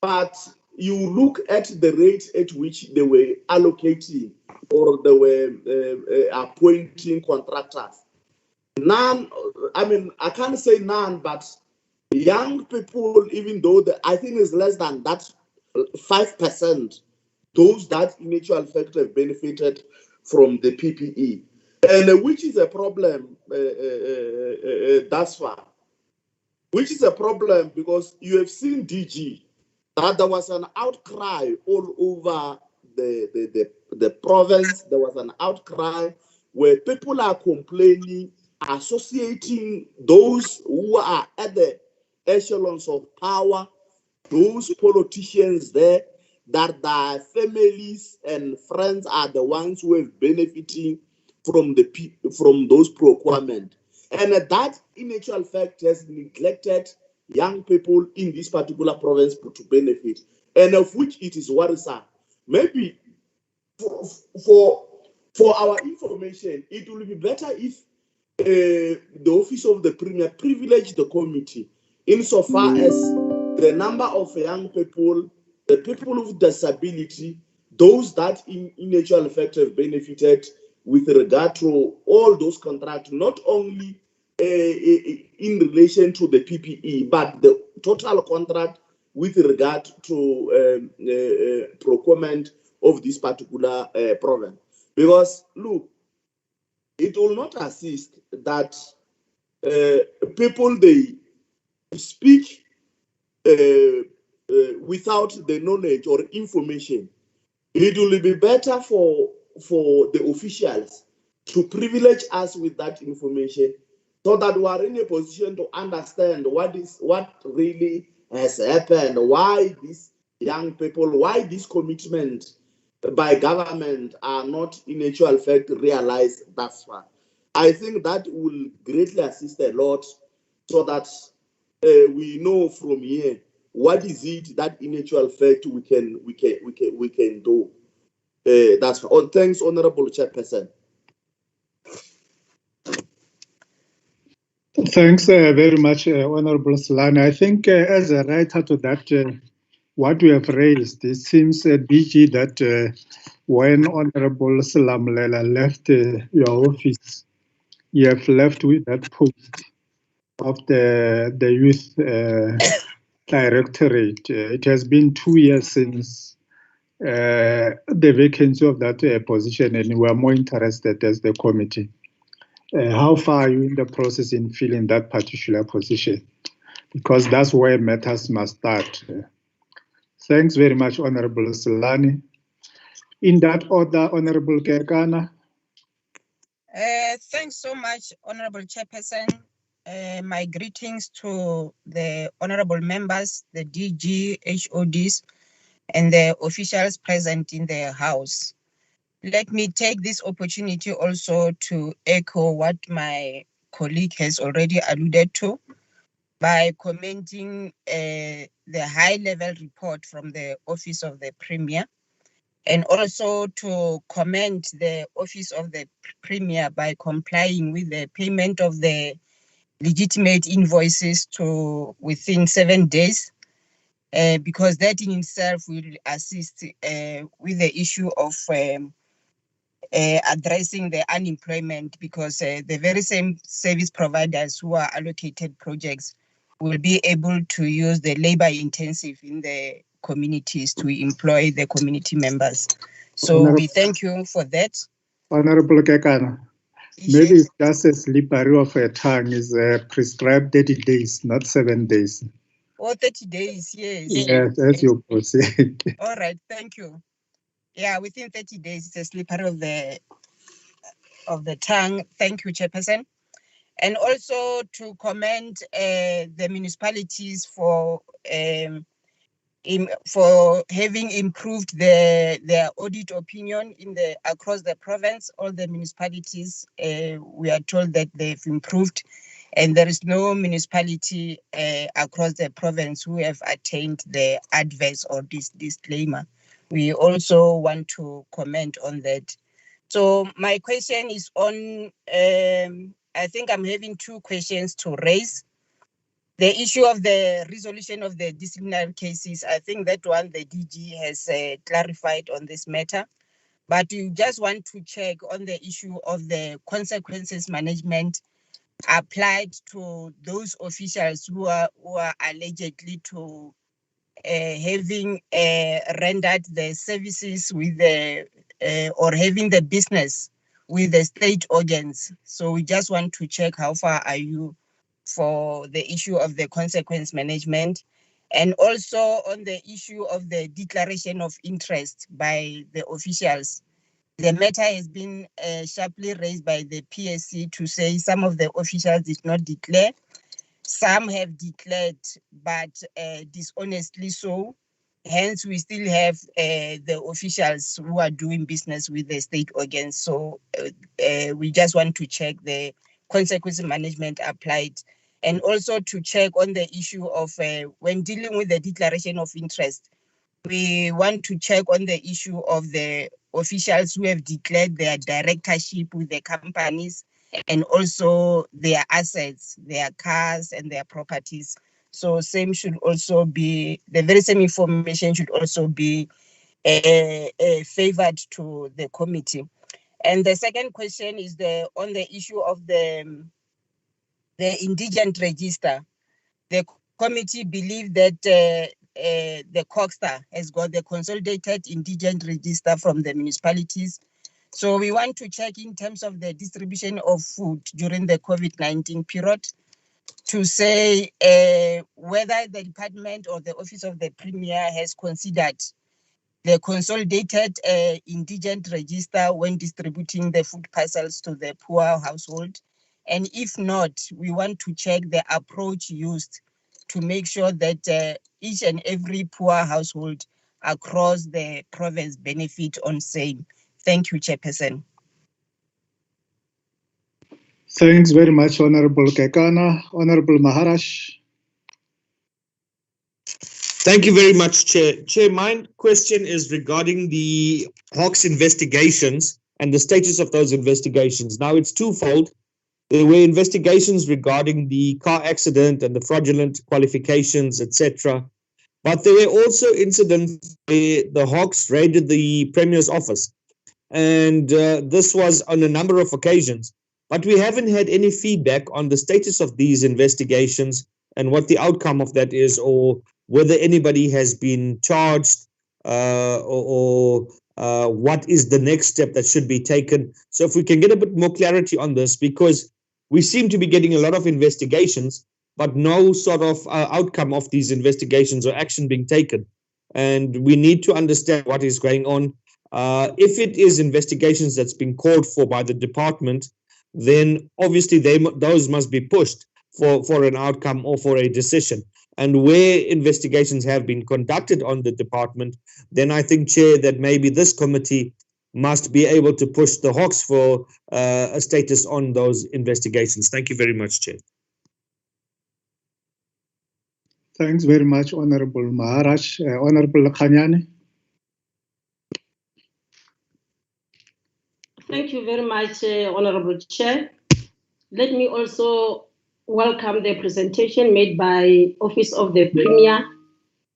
but you look at the rate at which they were allocating or they were appointing contractors. None, I mean, I can't say none, but young people, even though I think it's less than that 5%, those that in actual fact have benefited from the PPE, and which is a problem thus far. Which is a problem because you have seen DG that there was an outcry all over the province. There was an outcry where people are complaining, associating those who are at the echelons of power, those politicians there, that their families and friends are the ones who are benefiting from those procurement. And that, in actual fact, has neglected young people in this particular province to benefit, and of which it is worrisome. Maybe for our information, it will be better if the office of the Premier privilege the committee insofar as the number of young people, the people with disability, those that in actual fact have benefited with regard to all those contracts, not only in relation to the PPE, but the total contract with regard to procurement of this particular program. Because look, it will not assist that people, they speak without the knowledge or information. It will be better for the officials to privilege us with that information so that we are in a position to understand what really has happened, why these young people, why this commitment by government are not in actual fact realized thus far. I think that will greatly assist a lot so that we know from here what is it that in actual fact we can do. That's all. Thanks, Honorable Chairperson. Thanks very much, Honorable Slani. I think as a writer to that, what we have raised, it seems, DG, that when Honorable Salamlela left your office, you have left with that post of the youth directorate. It has been 2 years since the vacancy of that position, and we are more interested as the committee. How far are you in the process in filling that particular position? Because that's where matters must start. Thanks very much, Honorable Slani. In that order, Honorable Kekana. Thanks so much, Honorable Chairperson. My greetings to the honorable members, the DG, HODs, and the officials present in the House. Let me take this opportunity also to echo what my colleague has already alluded to by commenting the high-level report from the Office of the Premier, and also to commend the Office of the Premier by complying with the payment of the legitimate invoices to within 7 days, because that in itself will assist with the issue of addressing the unemployment, because the very same service providers who are allocated projects will be able to use the labor intensive in the communities to employ the community members. So we thank you for that. Honorable Kekana, maybe it's just a slippery of a tongue, is prescribed 30 days, not 7 days. Oh, 30 days, yes. Yes, as you proceed. All right, thank you. Yeah, within 30 days, it's a slippery of the tongue. Thank you, Chairperson. And also to commend the municipalities for having improved their audit opinion across the province. All the municipalities, we are told that they've improved, and there is no municipality across the province who have attained the adverse or this disclaimer. We also want to comment on that. So my question is on, I think I'm having 2 questions to raise. The issue of the resolution of the disciplinary cases, I think that one the DG has clarified on this matter, but you just want to check on the issue of the consequences management applied to those officials who are allegedly to having rendered the services with the or having the business with the state organs. So we just want to check how far are you for the issue of the consequence management, and also on the issue of the declaration of interest by the officials. The matter has been sharply raised by the PSC to say some of the officials did not declare. Some have declared, but dishonestly so. Hence, we still have the officials who are doing business with the state organs. So we just want to check the consequence management applied, and also to check on the issue of when dealing with the declaration of interest. We want to check on the issue of the officials who have declared their directorship with the companies, and also their assets, their cars and their properties. So same should also be, the very same information should also be favored to the committee. And the second question is on the issue of the indigent register. The committee believe that the COGSTA has got the consolidated indigent register from the municipalities. So we want to check in terms of the distribution of food during the COVID-19 period to say whether the department or the office of the premier has considered the consolidated indigent register when distributing the food parcels to the poor household. And if not, we want to check the approach used to make sure that each and every poor household across the province benefit on same. Thank you, Chairperson. Thanks very much, Honorable Kekana. Honorable Maharaj. Thank you very much, Chair. Chair, my question is regarding the Hawks investigations and the status of those investigations. Now, it's twofold. There were investigations regarding the car accident and the fraudulent qualifications, etc. But there were also incidents where the Hawks raided the Premier's office. And this was on a number of occasions. But we haven't had any feedback on the status of these investigations and what the outcome of that is, or whether anybody has been charged, or what is the next step that should be taken. So if we can get a bit more clarity on this, because we seem to be getting a lot of investigations, but no sort of outcome of these investigations or action being taken. And we need to understand what is going on. If it is investigations that's been called for by the department, then obviously those must be pushed for an outcome or for a decision. And where investigations have been conducted on the department, then I think, Chair, that maybe this committee must be able to push the Hawks for a status on those investigations. Thank you very much, Chair. Thanks very much, Honorable Maharaj. Honorable Khanyane. Thank you very much, Honorable Chair. Let me also welcome the presentation made by Office of the Premier,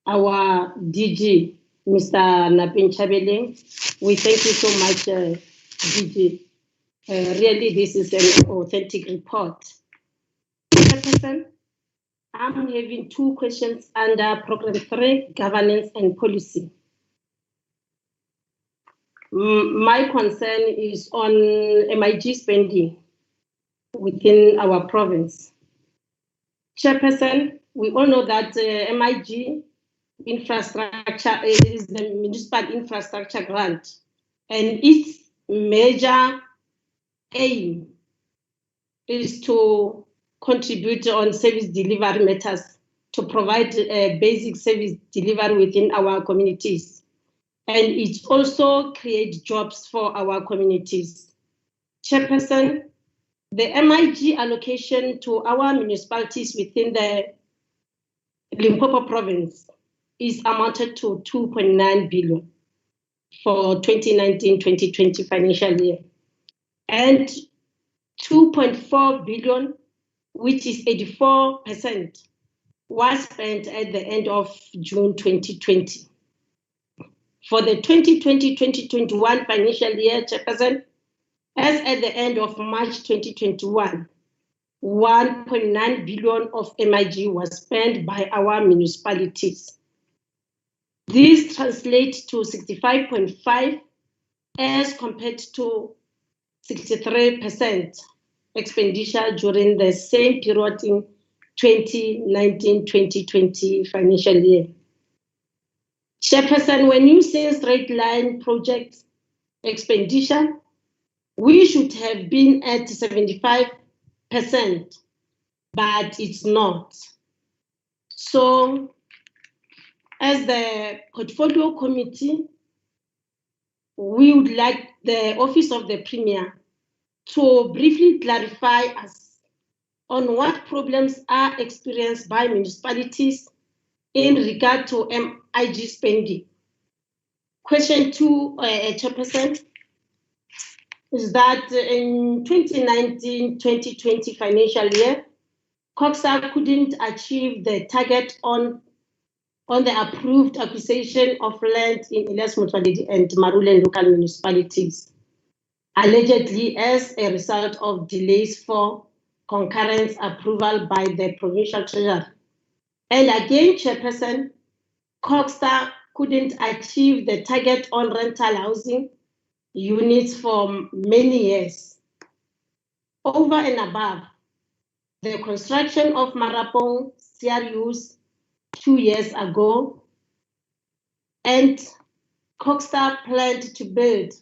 our DG, Mr. Napin Chabeleng. We thank you so much, DG. Really, this is an authentic report. Chairperson, I'm having two questions under Program 3, Governance and Policy. My concern is on MIG spending within our province. Chairperson, we all know that MIG infrastructure is the municipal infrastructure grant, and its major aim is to contribute on service delivery matters, to provide basic service delivery within our communities. And it also creates jobs for our communities. Chairperson, the MIG allocation to our municipalities within the Limpopo province is amounted to 2.9 billion for 2019-2020 financial year. And 2.4 billion, which is 84%, was spent at the end of June 2020. For the 2020-2021 financial year, Chairperson, as at the end of March 2021, 1.9 billion of MIG was spent by our municipalities. This translates to 65.5 as compared to 63% expenditure during the same period in 2019-2020 financial year. Chairperson, when you say straight line project expenditure, we should have been at 75%, but it's not. So, as the portfolio committee, we would like the Office of the Premier to briefly clarify us on what problems are experienced by municipalities in regard to MIG spending. Question 2, Chairperson, is that in 2019-2020 financial year, COGSA couldn't achieve the target on on the approved acquisition of land in Elias Motsoaledi and Marulen local municipalities, allegedly as a result of delays for concurrent approval by the provincial treasurer. And again, Chairperson, COGSTA couldn't achieve the target on rental housing units for many years. Over and above, the construction of Marapong CRUs 2 years ago, and COGSTA planned to build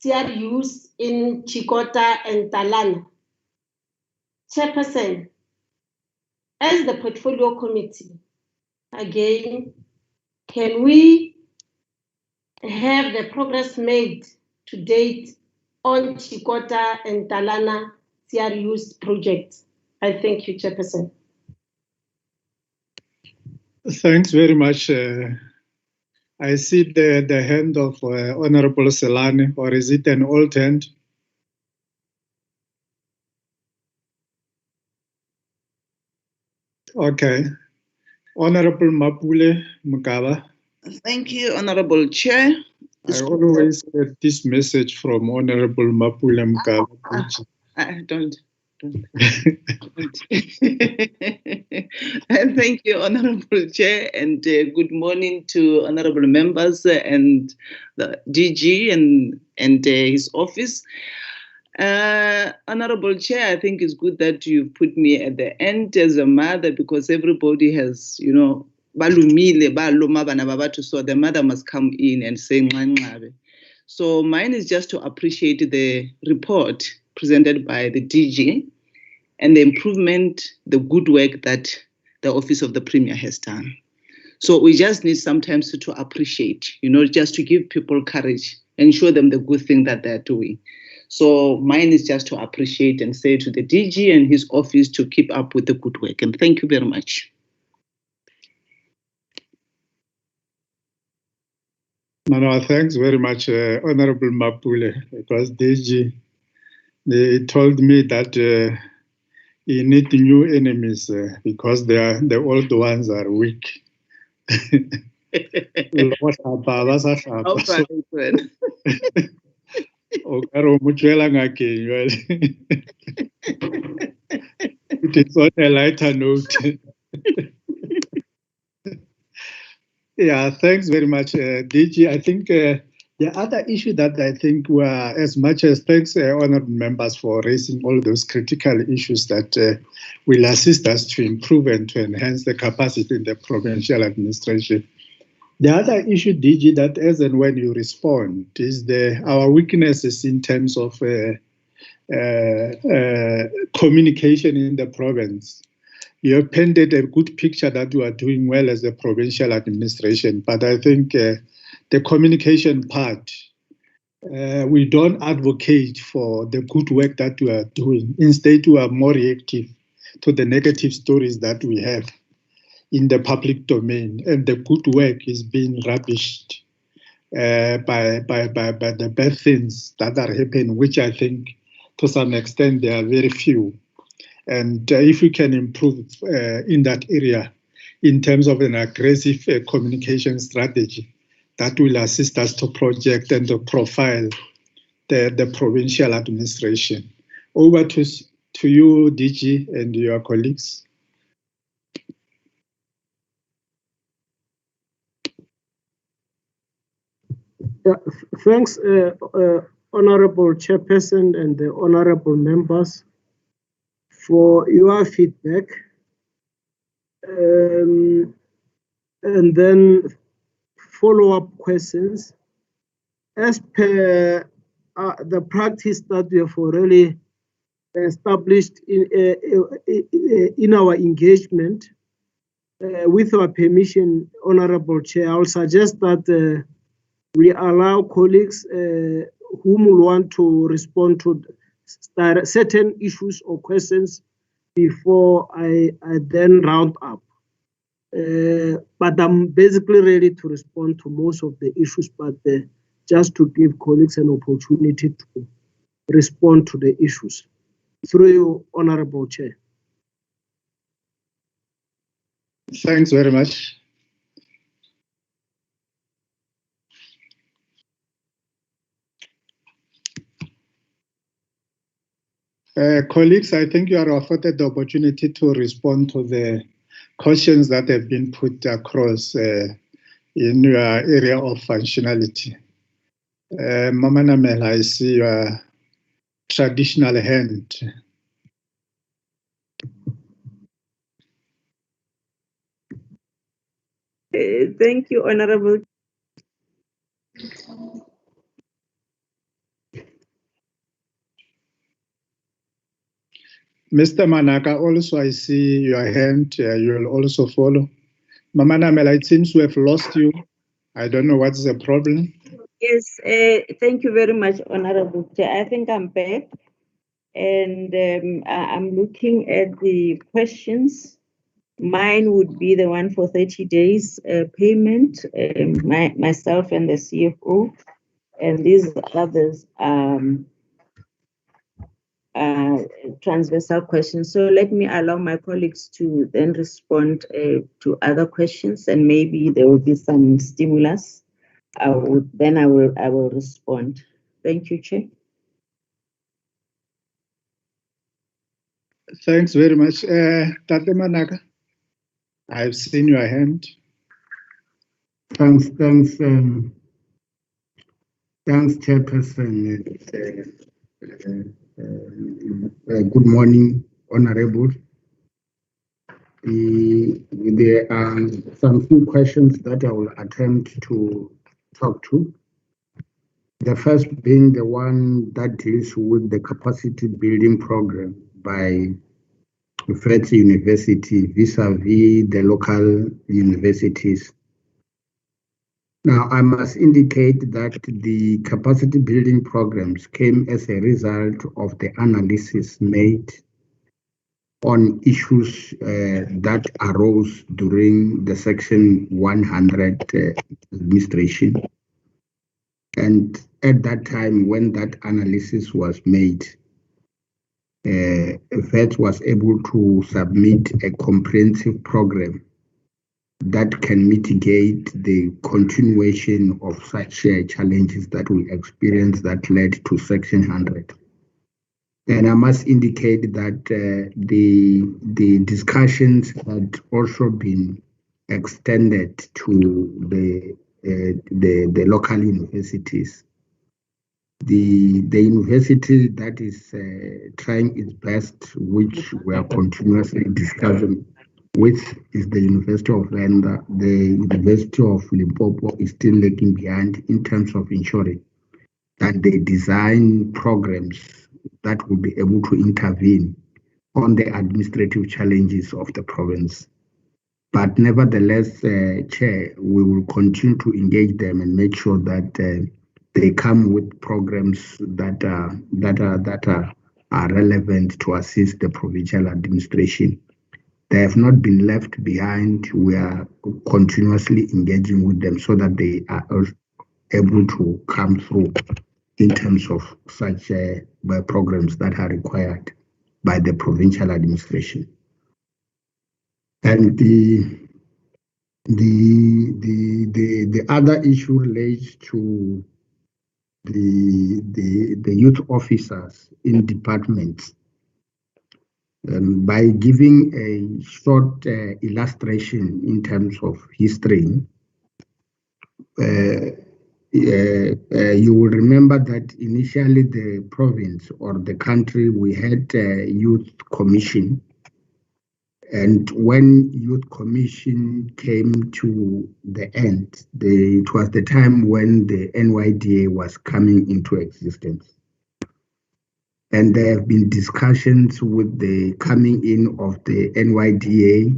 CRUs in Chikota and Talana. Chairperson, as the portfolio committee, again, can we have the progress made to date on Chikota and Talana CRUs project? I thank you, Chairperson. Thanks very much. I see the hand of Honorable Selane, or is it an old hand? Okay. Honorable Mapule Mugaba. Thank you, Honorable Chair. I always get this message from Honorable Mapule Mugaba. Don't. Thank you, Honorable Chair, and good morning to honorable members and the DG and his office. Honorable Chair, I think it's good that you put me at the end as a mother, because everybody has, you know, so the mother must come in and say, so mine is just to appreciate the report presented by the DG and the improvement, the good work that the Office of the Premier has done. So we just need sometimes to appreciate, you know, just to give people courage and show them the good thing that they're doing. So mine is just to appreciate and say to the DG and his office to keep up with the good work. And thank you very much. No, thanks very much, Honorable Mapule, because DG, they told me that you need new enemies because the old ones are weak. It is on a lighter note. Yeah, thanks very much, DG. I think the other issue that I think were, as much as thanks, honorable members, for raising all those critical issues that will assist us to improve and to enhance the capacity in the provincial administration. The other issue, DG, that as and when you respond is our weaknesses in terms of communication in the province. You have painted a good picture that you are doing well as a provincial administration, but I think the communication part, we don't advocate for the good work that we are doing. Instead, we are more reactive to the negative stories that we have in the public domain, and the good work is being rubbished by the bad things that are happening, which I think to some extent they are very few. And if we can improve in that area in terms of an aggressive communication strategy, that will assist us to project and to profile the provincial administration. Over to you, DG, and your colleagues. Thanks, Honorable Chairperson and the honorable members, for your feedback. And then follow-up questions. As per the practice that we have already established in our engagement, with our permission, Honorable Chair, I will suggest that we allow colleagues whom will want to respond to certain issues or questions before I then round up. But I'm basically ready to respond to most of the issues, but just to give colleagues an opportunity to respond to the issues. Through you, Honorable Chair. Thanks very much. Colleagues, I think you are afforded the opportunity to respond to the questions that have been put across in your area of functionality. Mama Namela, I see your traditional hand. Thank you, Honorable. Mr. Manaka, also I see your hand. You will also follow. Mama Namela, it seems we have lost you. I don't know what's the problem. Yes, thank you very much, Honorable Chair. I think I'm back, and I'm looking at the questions. Mine would be the one for 30 days payment, myself and the CFO, and these others transversal questions. So let me allow my colleagues to then respond to other questions, and maybe there will be some stimulus. I will respond. Thank you, Chair. Thanks very much. Tate Manaka, I've seen your hand. Thanks, Chairperson. Good morning, Honorable. There are some few questions that I will attempt to talk to. The first being the one that deals with the capacity building program by Wits University vis-a-vis the local universities. Now, I must indicate that the capacity building programs came as a result of the analysis made on issues that arose during the Section 100 administration. And at that time, when that analysis was made, Wits was able to submit a comprehensive program that can mitigate the continuation of such challenges that we experienced that led to Section 100. And I must indicate that the discussions had also been extended to the local universities. The university that is trying its best, which we are continuously discussing with, is the University of Venda. The University of Limpopo is still lagging behind in terms of ensuring that they design programs that will be able to intervene on the administrative challenges of the province. But nevertheless, Chair, we will continue to engage them and make sure that they come with programs that are relevant to assist the provincial administration. They have not been left behind. We are continuously engaging with them so that they are able to come through in terms of such programs that are required by the provincial administration. And the other issue relates to the youth officers in departments. By giving a short illustration in terms of history, you will remember that initially the province or the country, we had a youth commission. And when youth commission came to the end, it was the time when the NYDA was coming into existence. And there have been discussions with the coming in of the NYDA.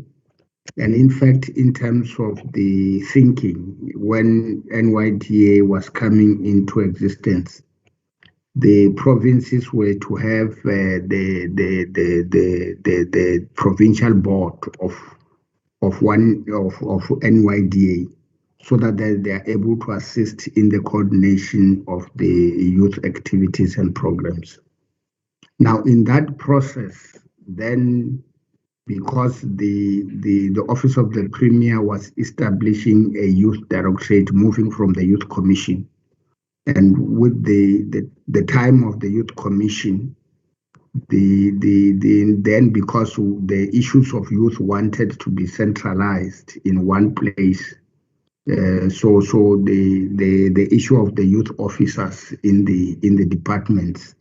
And in fact, in terms of the thinking, when NYDA was coming into existence, the provinces were to have the provincial board of NYDA, so that they are able to assist in the coordination of the youth activities and programs. Now, in that process, then, because the Office of the Premier was establishing a youth directorate, moving from the Youth Commission, and with the time of the Youth Commission, Then because the issues of youth wanted to be centralized in one place, so the issue of the youth officers in the departments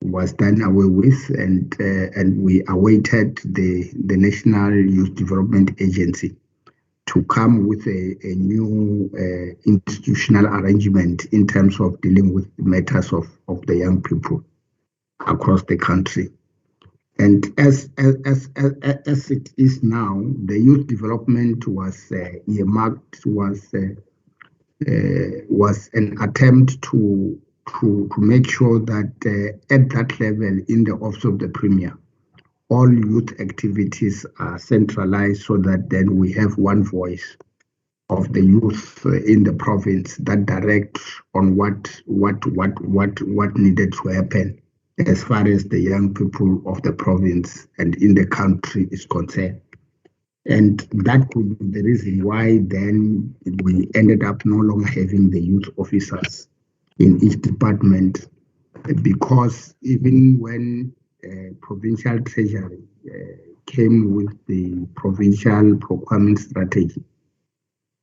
was done away with, and we awaited the National Youth Development Agency to come with a new institutional arrangement in terms of dealing with matters of the young people across the country. And as it is now, the youth development was earmarked, was an attempt to make sure that at that level in the office of the Premier, all youth activities are centralized so that then we have one voice of the youth in the province that directs on what needed to happen as far as the young people of the province and in the country is concerned. And that could be the reason why then we ended up no longer having the youth officers in each department, because even when provincial treasury came with the provincial procurement strategy,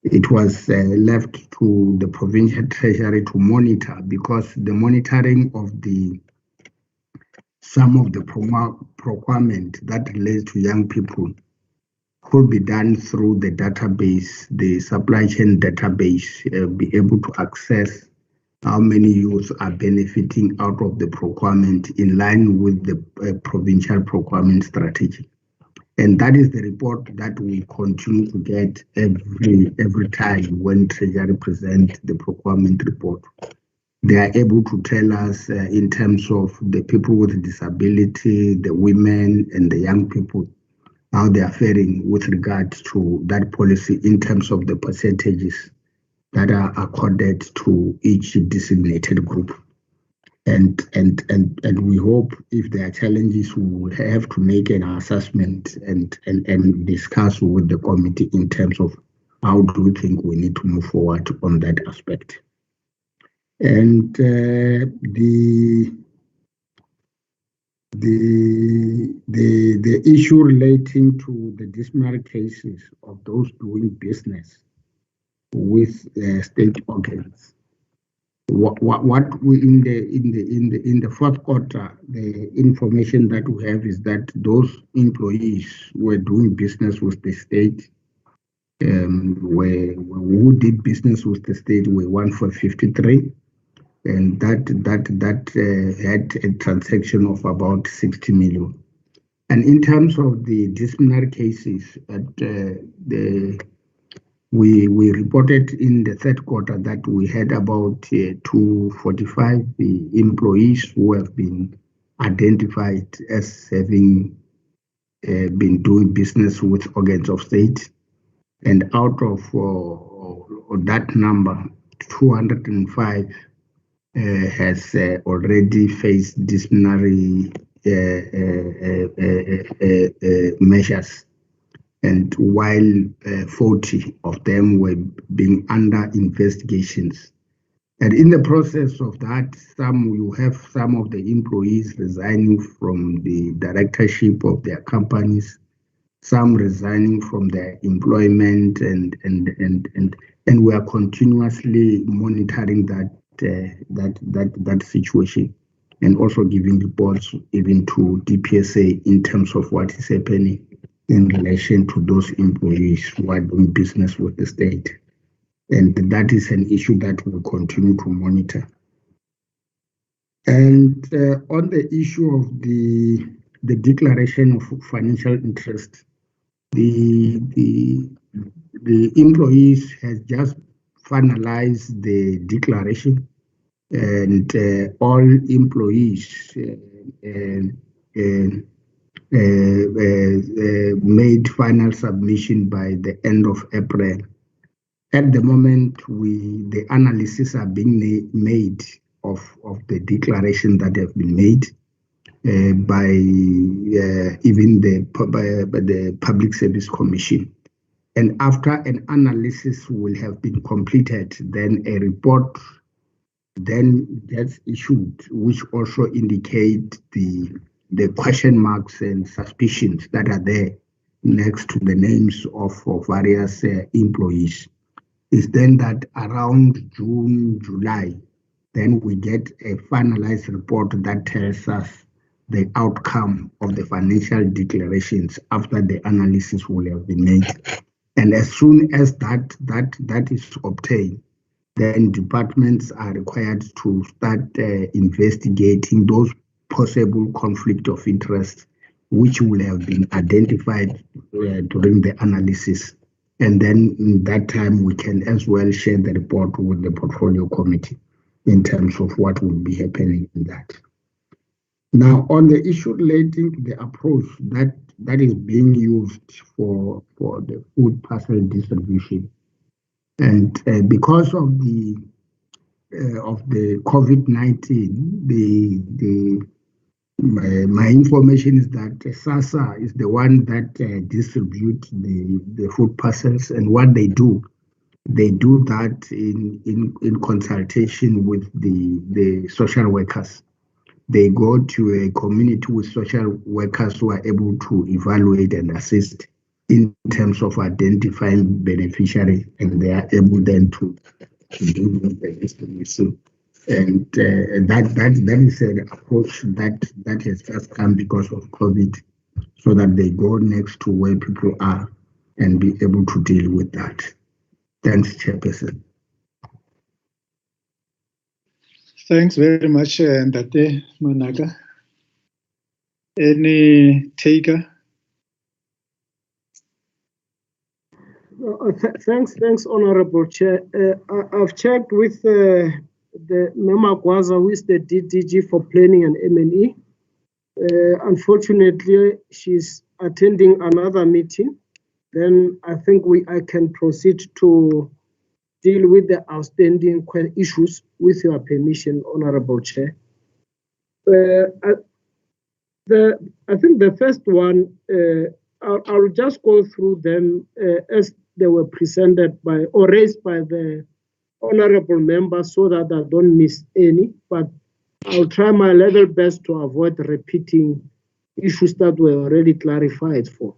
it was left to the provincial treasury to monitor, because the monitoring of some of the procurement that relates to young people could be done through the database, the supply chain database, be able to access how many youth are benefiting out of the procurement in line with the provincial procurement strategy. And that is the report that we continue to get every time when Treasury presents the procurement report. They are able to tell us in terms of the people with disability, the women and the young people, how they are faring with regard to that policy in terms of the percentages that are accorded to each designated group. And we hope if there are challenges, we will have to make an assessment and discuss with the committee in terms of how do we think we need to move forward on that aspect. And the issue relating to the disciplinary cases of those doing business with state organs. What we in the fourth quarter, the information that we have is that those employees were doing business with the state, who did business with the state were 153, and that had a transaction of about 60 million. And in terms of the disciplinary cases, we reported in the third quarter that we had about 245 employees who have been identified as having been doing business with organs of state. And out of that number, 205 has already faced disciplinary measures. And while 40 of them were being under investigations. And in the process of that, you have some of the employees resigning from the directorship of their companies, some resigning from their employment, and we are continuously monitoring that situation, and also giving reports even to DPSA in terms of what is happening in relation to those employees who are doing business with the state. And that is an issue that we'll continue to monitor. And on the issue of the declaration of financial interest, the employees has just finalized the declaration, and all employees made final submission by the end of April. At the moment, the analysis are being made of the declaration that have been made by even the Public Service Commission. And after an analysis will have been completed, then a report then gets issued, which also indicate the the question marks and suspicions that are there next to the names of various employees, is then that around June, July, then we get a finalized report that tells us the outcome of the financial declarations after the analysis will have been made. And as soon as that is obtained, then departments are required to start investigating those possible conflict of interest which will have been identified during the analysis. And then in that time, we can as well share the report with the portfolio committee in terms of what will be happening in that. Now, on the issue relating to the approach that is being used for the food parcel distribution, and because of the COVID-19, my information is that SASSA is the one that distributes the food parcels, and what they do that in consultation with the social workers. They go to a community with social workers who are able to evaluate and assist in terms of identifying beneficiaries, and they are able then to deal with the distribution. And that is an approach that has just come because of COVID, so that they go next to where people are and be able to deal with that. Thanks, Chairperson. Thanks very much, Ndate Manaka. Any taker? Thanks, Honorable Chair. I've checked with the Mema Gwaza, who is the DDG for Planning and M&E. Unfortunately, she's attending another meeting. Then I think I can proceed to deal with the outstanding issues with your permission, Honorable Chair. I think the first one, I'll just go through them as they were presented by or raised by the honorable members so that I don't miss any, but I'll try my level best to avoid repeating issues that were already clarified for.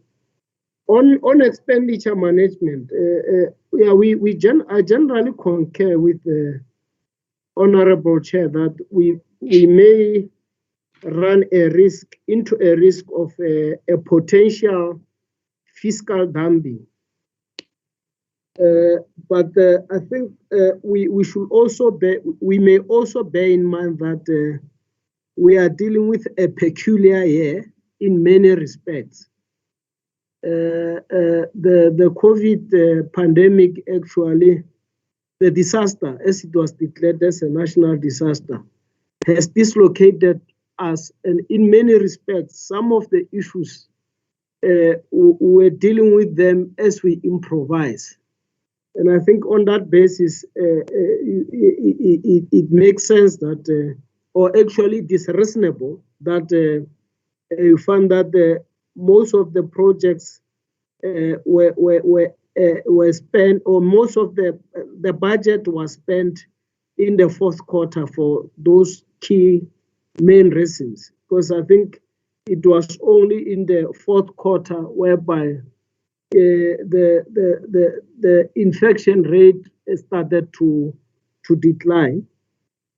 On expenditure management, I generally concur with the Honorable Chair that we may run into a risk of a potential fiscal dumping. But I think we may also bear in mind that we are dealing with a peculiar year in many respects. The COVID pandemic, actually, the disaster, as it was declared as a national disaster, has dislocated us, and in many respects, some of the issues we're dealing with them as we improvise. And I think on that basis, it makes sense that, or actually it is reasonable that you find that most of the projects were spent, or most of the budget was spent in the fourth quarter for those key main reasons. Because I think it was only in the fourth quarter whereby the infection rate started to decline.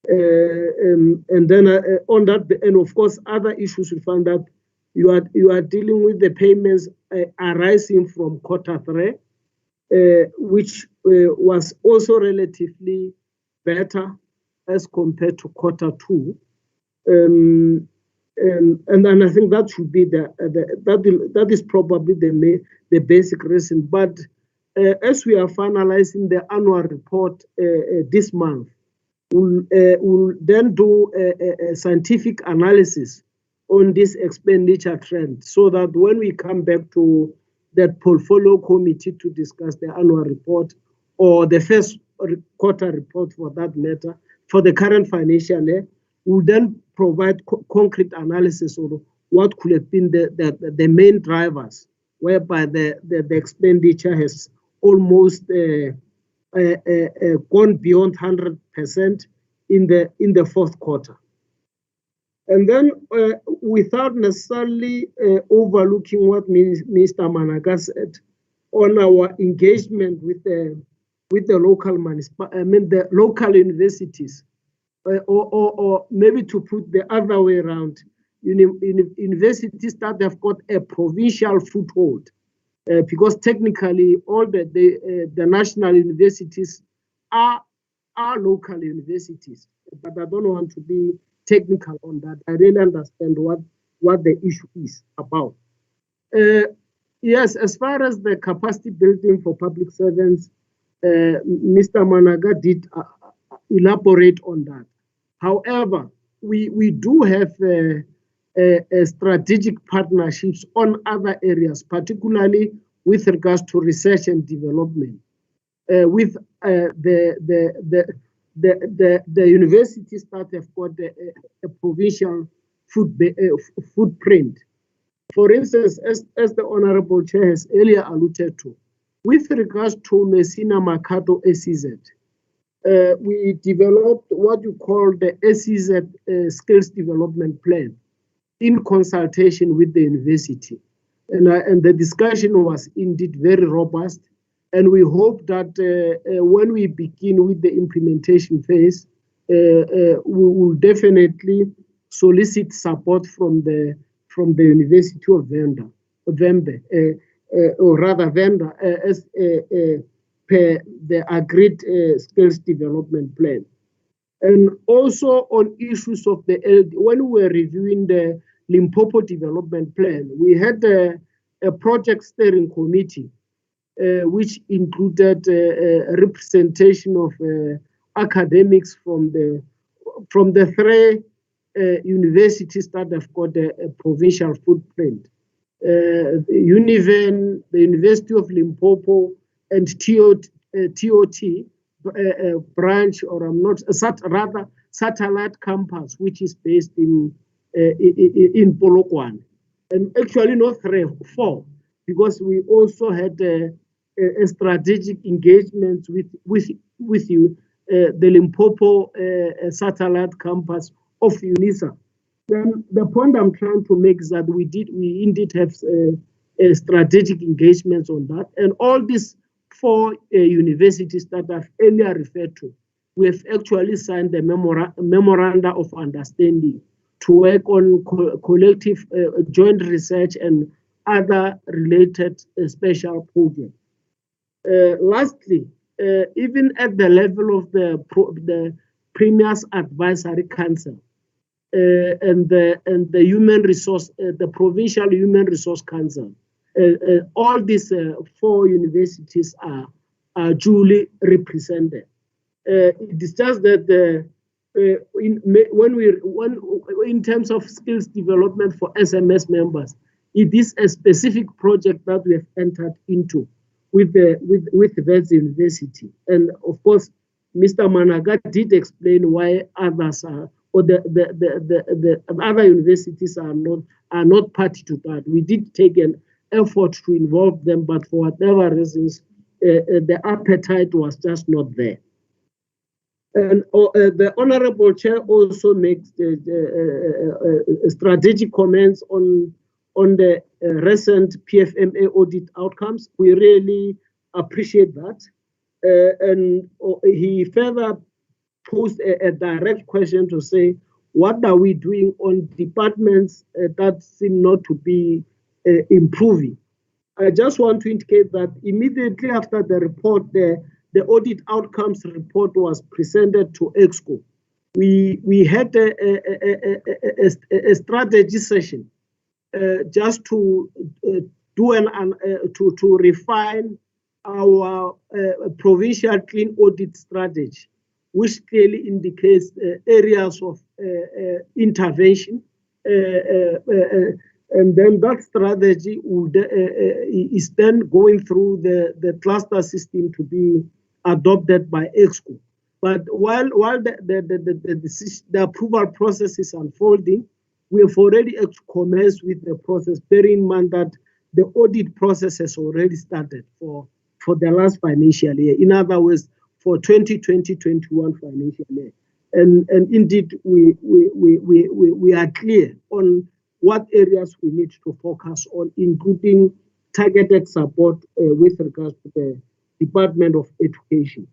And then on that, and of course, other issues, we found that you are dealing with the payments arising from quarter 3, which was also relatively better as compared to quarter 2. And then I think that should be that is probably the basic reason. But as we are finalizing the annual report this month, we'll then do a scientific analysis on this expenditure trend, so that when we come back to that portfolio committee to discuss the annual report or the first quarter report for that matter for the current financial year, we'll then provide concrete analysis of what could have been the main drivers, whereby the expenditure has almost gone beyond 100% in the fourth quarter. And then, without necessarily overlooking what Mr. Managa said on our engagement with the local the local universities, or maybe to put the other way around, universities that have got a provincial foothold, because technically all the national universities are local universities, but I don't want to be technical on that. I really understand what the issue is about. Yes, as far as the capacity building for public servants, Mr. Managa did elaborate on that. However, we do have strategic partnerships on other areas, particularly with regards to research and development, with the universities that have got a provincial footprint. For instance, as the Honorable Chair has earlier alluded to, with regards to Messina Mercado SEZ, we developed what you call the SEZ Skills Development Plan in consultation with the university. And the discussion was indeed very robust. And we hope that when we begin with the implementation phase, we will definitely solicit support from the University of Venda, or rather Venda, as per the agreed skills development plan. And also on issues of the LD, when we were reviewing the Limpopo development plan, we had a project steering committee, which included a representation of academics from the three universities that have got a provincial footprint. Univen, the University of Limpopo, and TOT branch, or rather satellite campus, which is based in Polokwane. And actually not 3, 4, because we also had a strategic engagement with you, the Limpopo satellite campus of UNISA. Then the point I'm trying to make is that we indeed have strategic engagements on that, and all these 4 universities that I've earlier referred to, we have actually signed a memoranda of understanding to work on collective joint research and other related special projects. Lastly, even at the level of the Premier's Advisory Council and the Human Resource, the Provincial Human Resource Council, all these 4 universities are duly represented. It is just that in terms of skills development for SMS members, it is a specific project that we have entered into with Wits University. And of course, Mr. Managa did explain why others are, or the other universities are not party to that. We did take an effort to involve them, but for whatever reasons, the appetite was just not there. And the Honorable Chair also makes strategic comments on the recent PFMA audit outcomes. We really appreciate that. And he further posed a direct question to say, what are we doing on departments that seem not to be improving? I just want to indicate that immediately after the report, the audit outcomes report was presented to EXCO. We had a strategy session just to to refine our provincial clean audit strategy, which clearly indicates areas of intervention. And then that strategy would, is then going through the cluster system to be adopted by EXCO. But while the approval process is unfolding, we have already commenced with the process, bearing in mind that the audit process has already started for the last financial year. In other words, for 2020-21 financial year. and indeed, we are clear on what areas we need to focus on, including targeted support with regards to the Department of Education.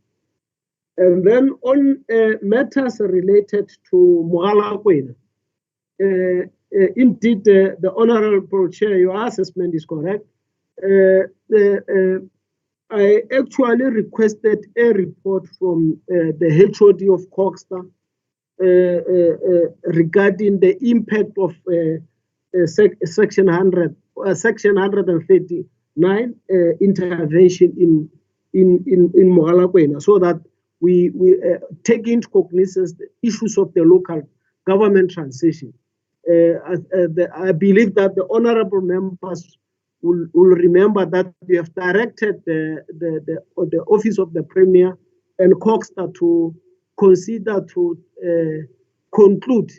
And then on matters related to Mogalakwena, indeed, the Honorable Chair, your assessment is correct. I actually requested a report from the HOD of Coxstar regarding the impact of Section 139 intervention in Mogalakwena, so that we take into cognizance the issues of the local government transition. I believe that the honorable members will remember that we have directed the Office of the Premier and Coxstar to consider to conclude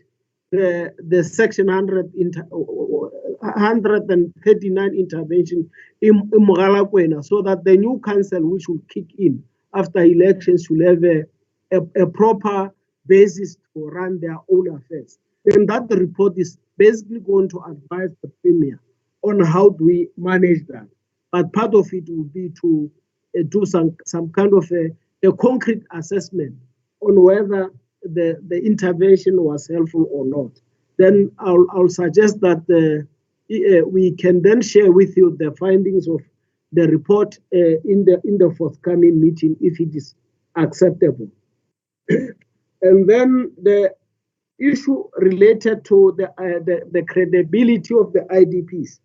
the Section 139 intervention in Mogalakwena, so that the new council, which will kick in after elections, will have a proper basis to run their own affairs. Then that report is basically going to advise the Premier on how do we manage that. But part of it will be to do some kind of a concrete assessment on whether the intervention was helpful or not. Then I'll suggest that we can then share with you the findings of the report in the forthcoming meeting, if it is acceptable. And then the issue related to the credibility of the IDPs.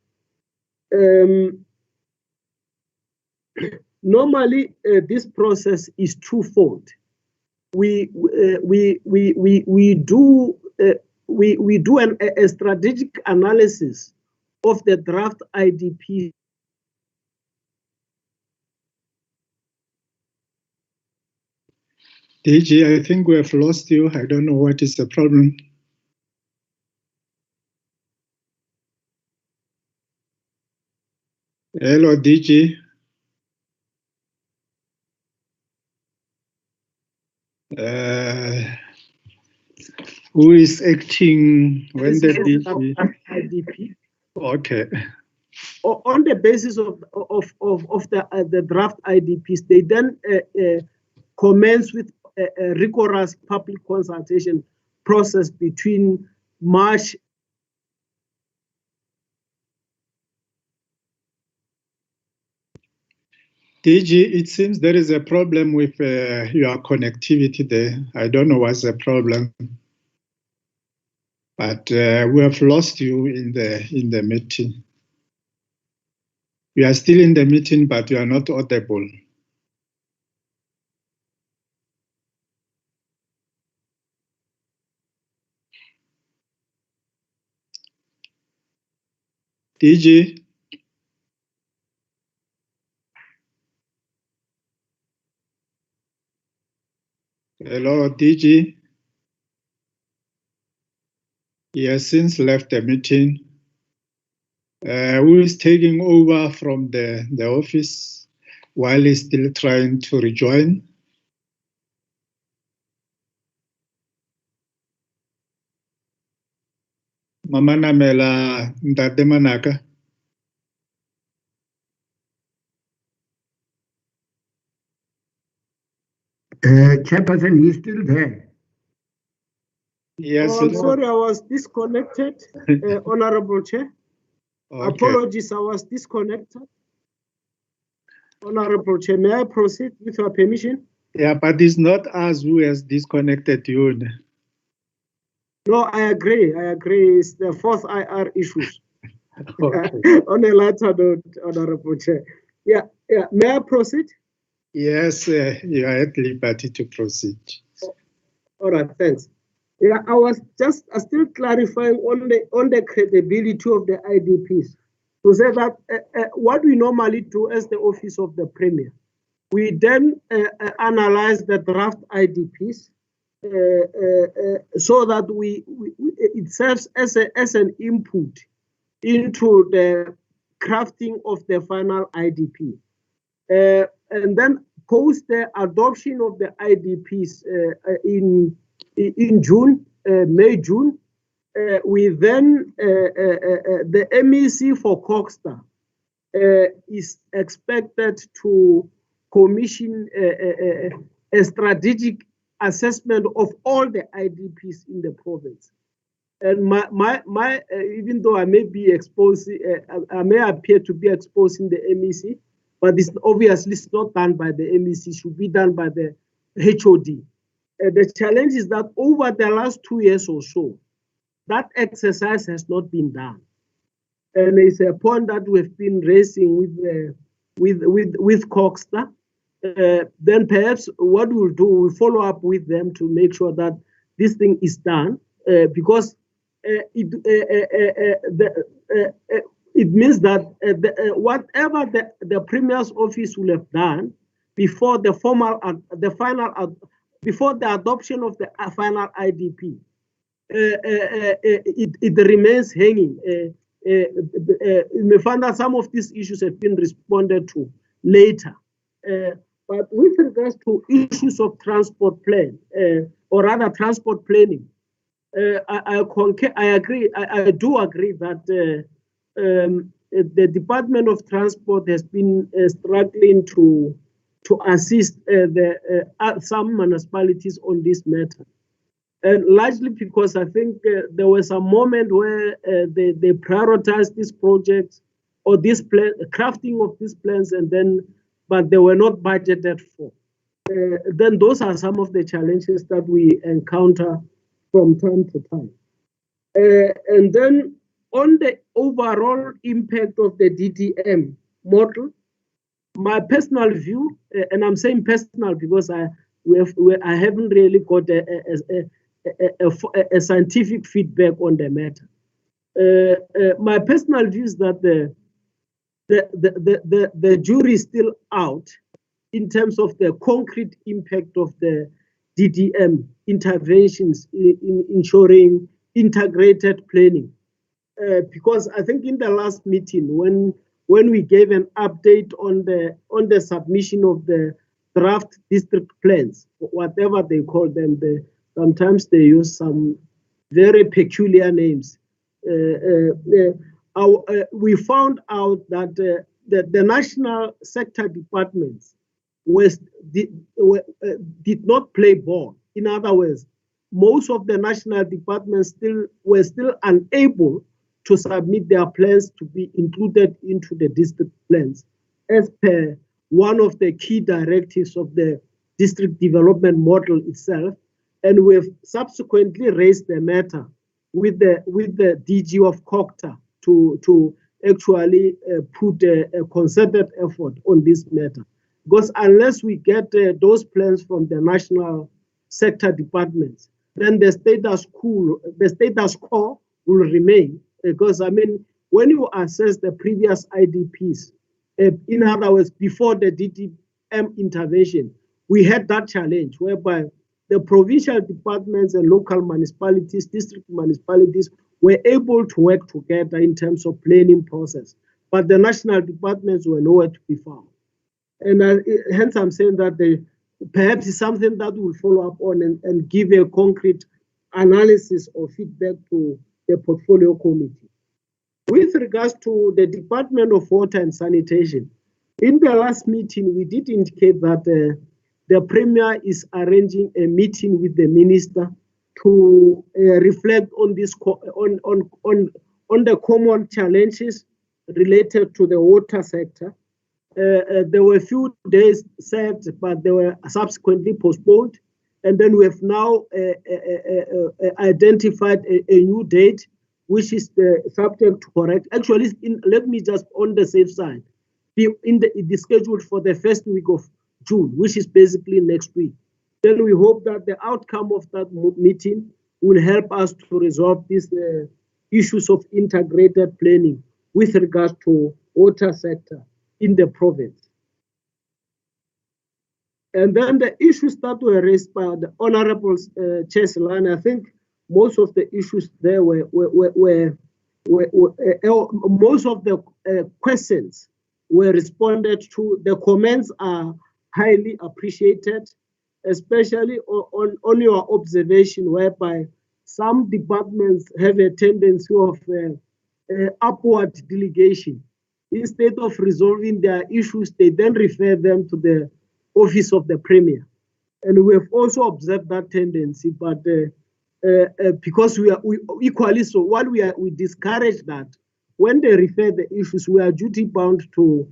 Normally, this process is twofold. We do a strategic analysis of the draft IDP. DG, I think we have lost you. I don't know what is the problem. Hello, DG. Who is acting when the DG? IDP. Okay. On the basis of the draft IDPs, they then commence with a rigorous public consultation process between March. DG, it seems there is a problem with your connectivity there. I don't know what's the problem, but we have lost you in the meeting. We are still in the meeting, but you are not audible. DG. Hello, DG. He has since left the meeting. Who is taking over from the office while he's still trying to rejoin? Mama Namela Ndate Manaka. Chairperson, he's still there. Yes. Oh, I'm sorry, I was disconnected, Honorable Chair. Okay. Apologies, I was disconnected. Honorable Chair, may I proceed with your permission? Yeah, but it's not us who has disconnected you. No, I agree. It's the fourth IR issues. Okay. On a lighter note, Honorable Chair. Yeah. May I proceed? Yes, you are at liberty to proceed. All right, thanks. Yeah, I was just still clarifying on the credibility of the IDPs to say that what we normally do as the Office of the Premier, we then analyze the draft IDPs so that it serves as an input into the crafting of the final IDP. And then post the adoption of the IDPs in June, May, June. We then, the MEC for Coxta is expected to commission a strategic assessment of all the IDPs in the province. And even though I may be exposed, I may appear to be exposing the MEC, but it's obviously not done by the MEC, it should be done by the HOD. The challenge is that over the last 2 years or so, that exercise has not been done. And it's a point that we've been raising with Coxta. Then perhaps what we'll do, we'll follow up with them to make sure that this thing is done, because it means that whatever the Premier's office will have done before the before the adoption of the final IDP, it remains hanging. You may find that some of these issues have been responded to later. But with regards to issues of transport plan, or rather transport planning, I agree. I do agree that the Department of Transport has been struggling to assist some municipalities on this matter. And largely because I think there was a moment where they prioritized these projects or this plan, crafting of these plans, and then, but they were not budgeted for. Then those are some of the challenges that we encounter from time to time. And then on the overall impact of the DDM model, my personal view, and I'm saying personal because I haven't really got a scientific feedback on the matter. My personal view is that the jury is still out in terms of the concrete impact of the DDM interventions in ensuring integrated planning. Because I think in the last meeting, when we gave an update on the submission of the draft district plans, whatever they call them, sometimes they use some very peculiar names. We found out that the national sector departments did not play ball. In other words, most of the national departments were still unable to submit their plans to be included into the district plans, as per one of the key directives of the district development model itself. And we've subsequently raised the matter with the DG of COGTA to actually put a concerted effort on this matter. Because unless we get those plans from the national sector departments, then the status quo will remain. Because I mean, when you assess the previous IDPs, in other words, before the DDM intervention, we had that challenge whereby the provincial departments and local municipalities, district municipalities, were able to work together in terms of planning process, but the national departments were nowhere to be found. And hence I'm saying that perhaps it's something that we'll follow up on and give a concrete analysis or feedback to the portfolio committee. With regards to the Department of Water and Sanitation, in the last meeting, we did indicate that the Premier is arranging a meeting with the Minister to reflect on this on the common challenges related to the water sector. There were a few days set, but they were subsequently postponed. And then we have now identified a new date, which is the subject to correct. Actually, let me just on the safe side, it is scheduled for the first week of June, which is basically next week. Then we hope that the outcome of that meeting will help us to resolve these issues of integrated planning with regards to water sector in the province. And then the issues that were raised by the Honorable Chair Seloane, I think most of the issues there were most of the questions were responded to. The comments are highly appreciated. especially on your observation, whereby some departments have a tendency of upward delegation. Instead of resolving their issues, they then refer them to the office of the Premier. And we have also observed that tendency, but because we equally so, while we discourage that, when they refer the issues, we are duty bound to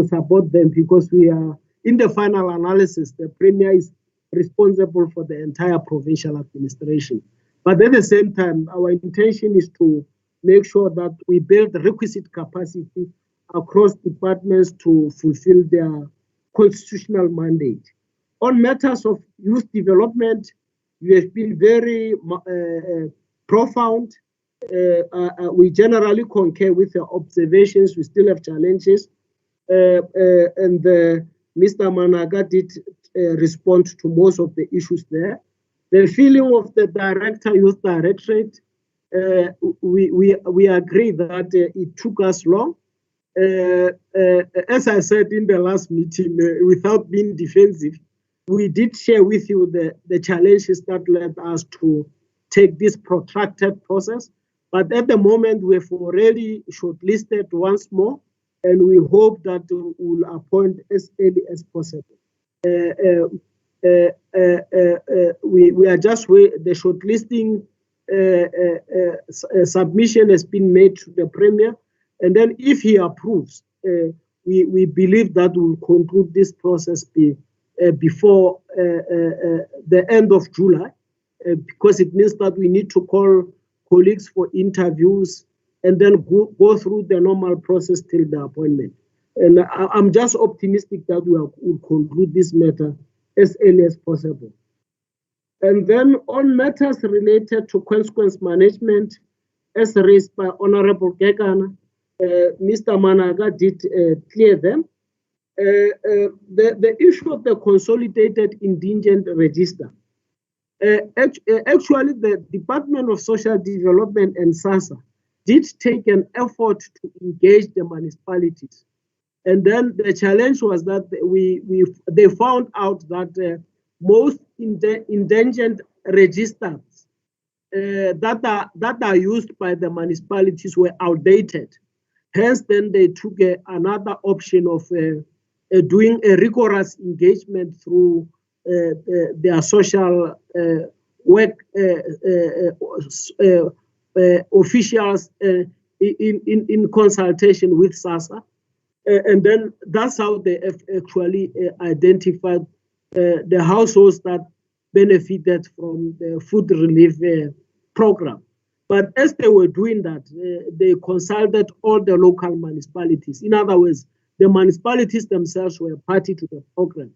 support them, because we are, in the final analysis, the Premier is responsible for the entire provincial administration. But at the same time, our intention is to make sure that we build the requisite capacity across departments to fulfill their constitutional mandate. On matters of youth development, you have been very profound. We generally concur with your observations. We still have challenges. And Mr. Managa did respond to most of the issues there. The feeling of the Director, Youth Directorate, we agree that it took us long. As I said in the last meeting, without being defensive, we did share with you the challenges that led us to take this protracted process. But at the moment, we've already shortlisted once more, and we hope that we will appoint as early as possible. We are just waiting. The shortlisting submission has been made to the Premier, and then if he approves, we believe that we will conclude this process before the end of July, because it means that we need to call colleagues for interviews and then go through the normal process till the appointment. And I'm just optimistic that we will conclude this matter as early as possible. And then on matters related to consequence management, as raised by Honorable Gekana, Mr. Managa did clear them. The issue of the consolidated indigent register. Actually, the Department of Social Development and SASSA did take an effort to engage the municipalities. And then the challenge was that they found out that most indigent registers that are used by the municipalities were outdated. Hence, then they took another option of doing a rigorous engagement through their social work officials in consultation with SASSA. And then that's how they actually identified the households that benefited from the food relief program. But as they were doing that, they consulted all the local municipalities. In other words, the municipalities themselves were party to the program.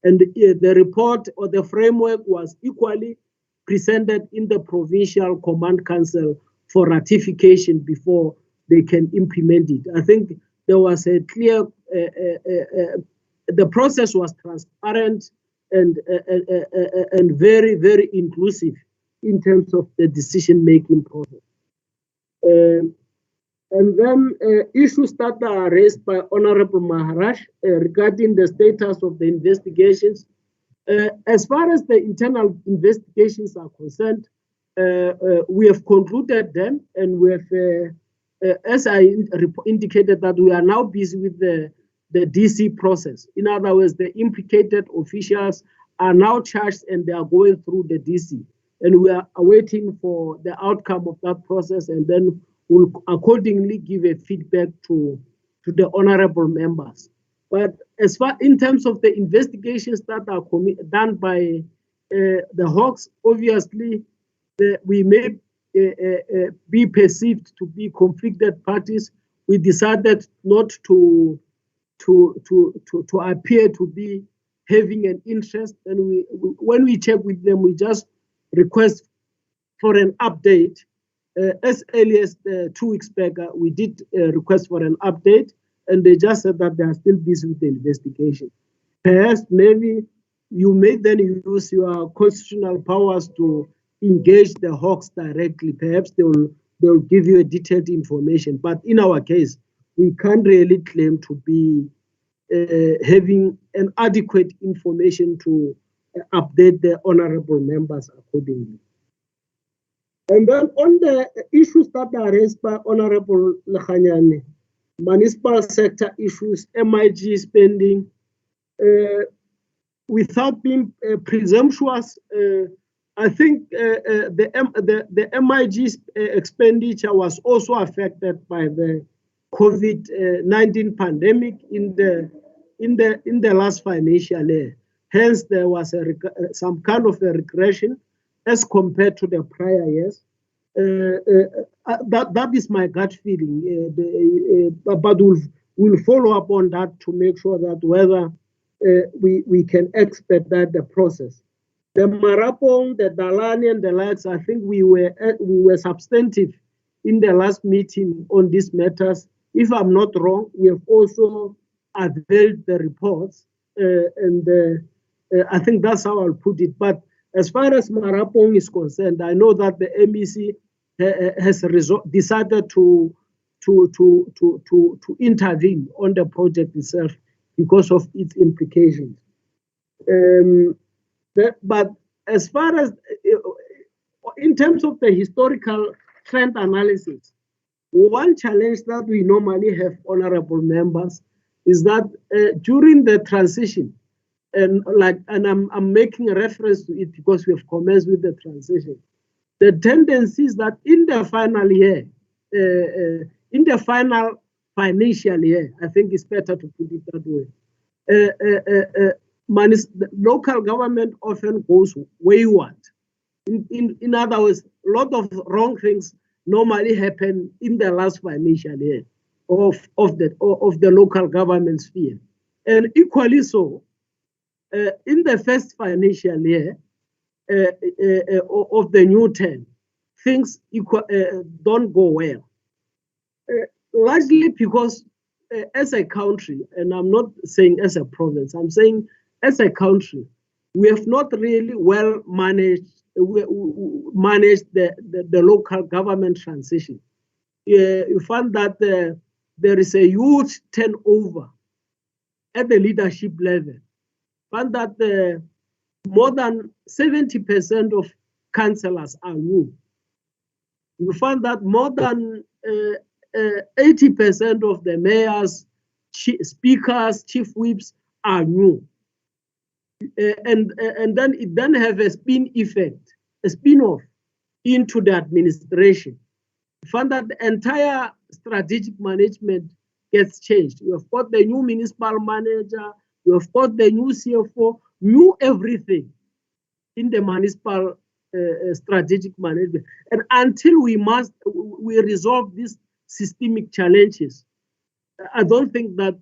And the report or the framework was equally presented in the Provincial Command Council for ratification before they can implement it. I think there was a clear, the process was transparent and very, very inclusive in terms of the decision-making process. And then issues that are raised by Honorable Maharaj regarding the status of the investigations. As far as the internal investigations are concerned, we have concluded them, and we have, as I indicated, that we are now busy with the DC process. In other words, the implicated officials are now charged and they are going through the DC. And we are awaiting for the outcome of that process, and then we'll accordingly give a feedback to the honorable members. But as far in terms of the investigations that are done by the Hawks, obviously we may be perceived to be conflicted parties. We decided not to appear to be having an interest, and when we check with them, we just request for an update. As early as 2 weeks back, we did request for an update, and they just said that they are still busy with the investigation. Perhaps maybe you may then use your constitutional powers to engage the Hawks directly. Perhaps they'll give you a detailed information. But in our case, we can't really claim to be having an adequate information to update the honorable members accordingly. And then on the issues that are raised by Honorable Lekganyane, municipal sector issues, MIG spending, without being presumptuous, I think the MIG expenditure was also affected by the COVID-19 pandemic in the last financial year. Hence, there was some kind of a regression as compared to the prior years. That is my gut feeling, but we'll follow up on that to make sure that whether we can expect that the process. The Marapong, the Dalani, and the likes, I think we were substantive in the last meeting on these matters. If I'm not wrong, we have also availed the reports, and I think that's how I'll put it. But as far as Marapong is concerned, I know that the MEC has decided to intervene on the project itself because of its implications. But as far as in terms of the historical trend analysis, one challenge that we normally have, honorable members, is that during the transition, and I'm making a reference to it because we have commenced with the transition, the tendency is that in the final year, in the final financial year, I think it's better to put it that way, the local government often goes wayward. In other words, a lot of wrong things normally happen in the last financial year of the local government sphere. And equally so, in the first financial year of the new term, things don't go well. Largely because as a country, and I'm not saying as a province, I'm saying as a country, we have not really well managed the local government transition. You find that there is a huge turnover at the leadership level. Find that more than 70% of councillors are new. You find that more than 80% of the mayors, speakers, chief whips are new. And then it then have a spin effect, a spin-off into the administration. You find that the entire strategic management gets changed. You have got the new municipal manager, you have got the new CFO, new everything in the municipal strategic management. And until we resolve these systemic challenges, I don't think that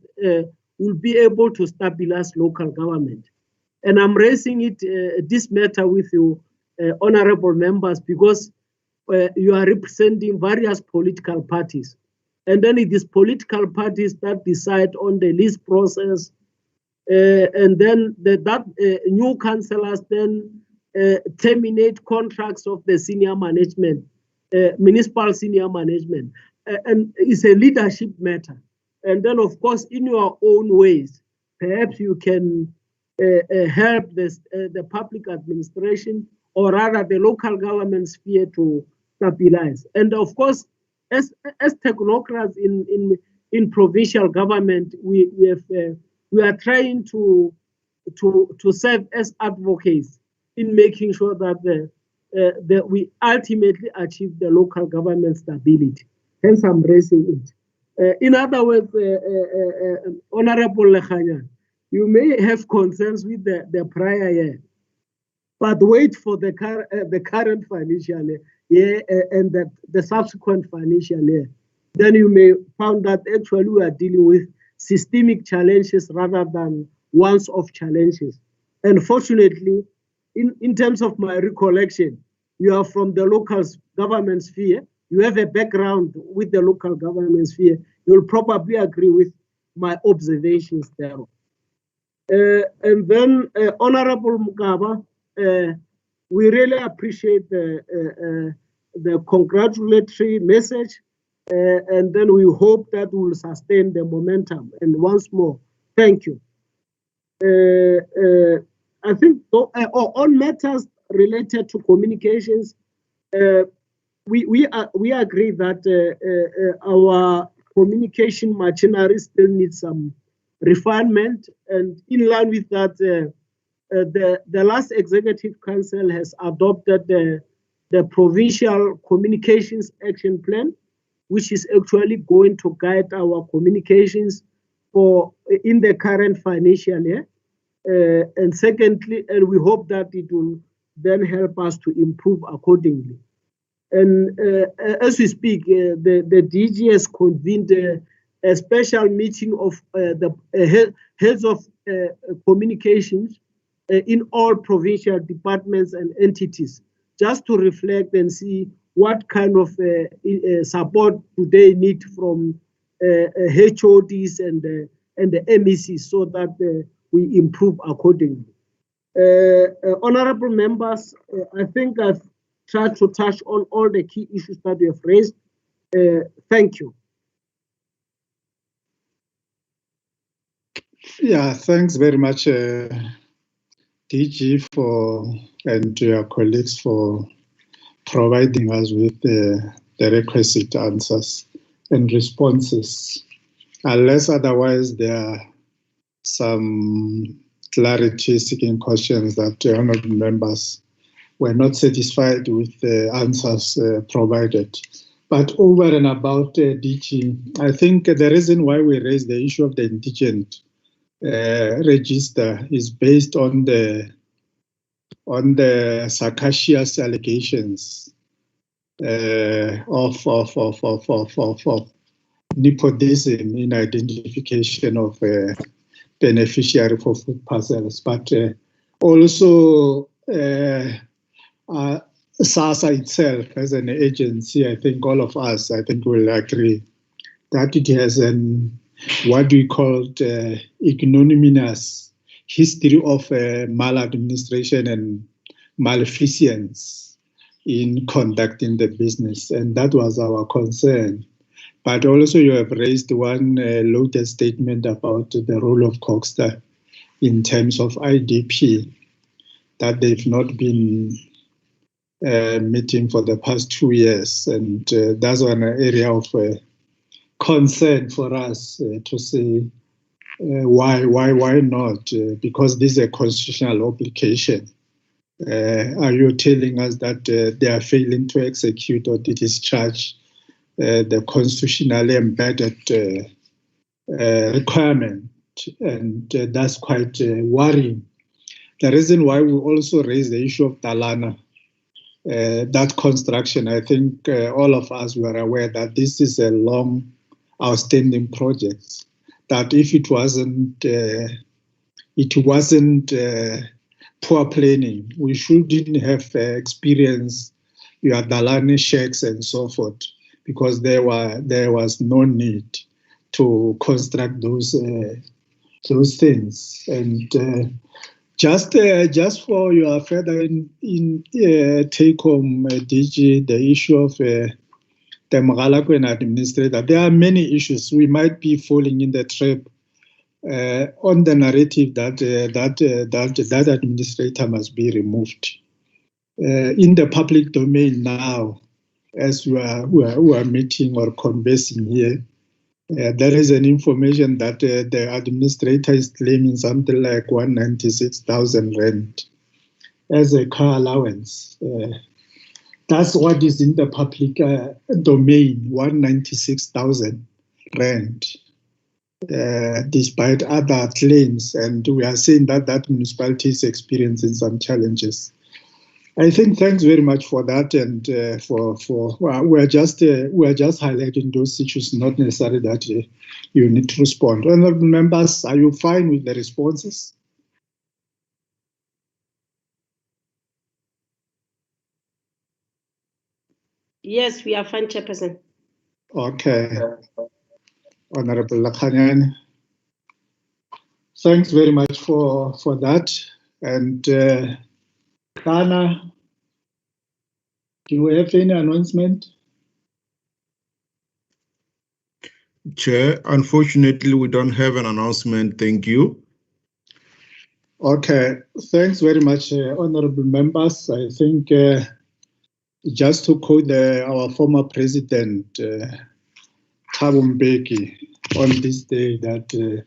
we'll be able to stabilize local government. And I'm raising this matter with you, honorable members, because you are representing various political parties. And then it is political parties that decide on the list process. And then new councillors then terminate contracts of the senior management, municipal senior management. And it's a leadership matter. And then, of course, in your own ways, perhaps you can help the public administration, or rather the local government sphere, to stabilize. And of course, as technocrats in provincial government, we are trying to serve as advocates in making sure that we ultimately achieve the local government stability. Hence, I'm raising it. In other words, Honorable Lekganyane, you may have concerns with the prior year, but wait for the current financial year and the subsequent financial year. Then you may find that actually we are dealing with systemic challenges rather than once-off challenges. And fortunately, in terms of my recollection, you are from the local government sphere. You have a background with the local government sphere. You'll probably agree with my observations there. And then, Honorable Mugaba, we really appreciate the congratulatory message, and then we hope that we'll sustain the momentum. And once more, thank you. I think on matters related to communications, we agree that our communication machinery still needs some refinement, and in line with that, the last Executive Council has adopted the Provincial Communications Action Plan, which is actually going to guide our communications in the current financial year. And secondly, and we hope that it will then help us to improve accordingly. And as we speak, the DG has convened a special meeting of the heads of communications in all provincial departments and entities, just to reflect and see what kind of support do they need from HODs and the MECs, so that we improve accordingly. Honorable members, I think I've tried to touch on all the key issues that we have raised. Thank you. Yeah, thanks very much, DG, and to your colleagues for providing us with the requisite answers and responses. Unless otherwise there are some clarity-seeking questions that honourable members were not satisfied with the answers provided. But over and about DG, I think the reason why we raised the issue of the indigent register is based on the sarcastic allegations of nepotism in identification of beneficiary for food parcels, but also SASSA itself as an agency. I think all of us, will agree that it has what we call ignominious history of maladministration and malfeasance in conducting the business, and that was our concern. But also you have raised one loaded statement about the role of COGTA in terms of IDP, that they've not been meeting for the past 2 years, and that's one area of concern for us to say why not? Because this is a constitutional obligation. Are you telling us that they are failing to execute or to discharge the constitutionally embedded requirement? And that's quite worrying. The reason why we also raise the issue of Talana, that construction, I think all of us were aware that this is a long outstanding project, that if it wasn't poor planning, we shouldn't have experienced your Dalani shacks and so forth, because there was no need to construct those things. And just for your further take home, DG, the issue of the Mogalakwena administrator, there are many issues. We might be falling in the trap on the narrative that administrator must be removed. In the public domain now, as we are meeting or conversing here, there is an information that the administrator is claiming something like 196,000 rand as a car allowance. That's what is in the public domain, 196,000 rand, despite other claims. And we are seeing that municipality is experiencing some challenges. I think thanks very much for that, and we're just highlighting those issues, not necessarily that you need to respond. Honourable members, are you fine with the responses? Yes, we are fine, Chairperson. Okay. Honourable Lakhanyane, thanks very much for that. And Dana, do you have any announcement? Chair, unfortunately, we don't have an announcement. Thank you. Okay, thanks very much, honorable members. I think just to quote our former president, Thabo Mbeki, on this day that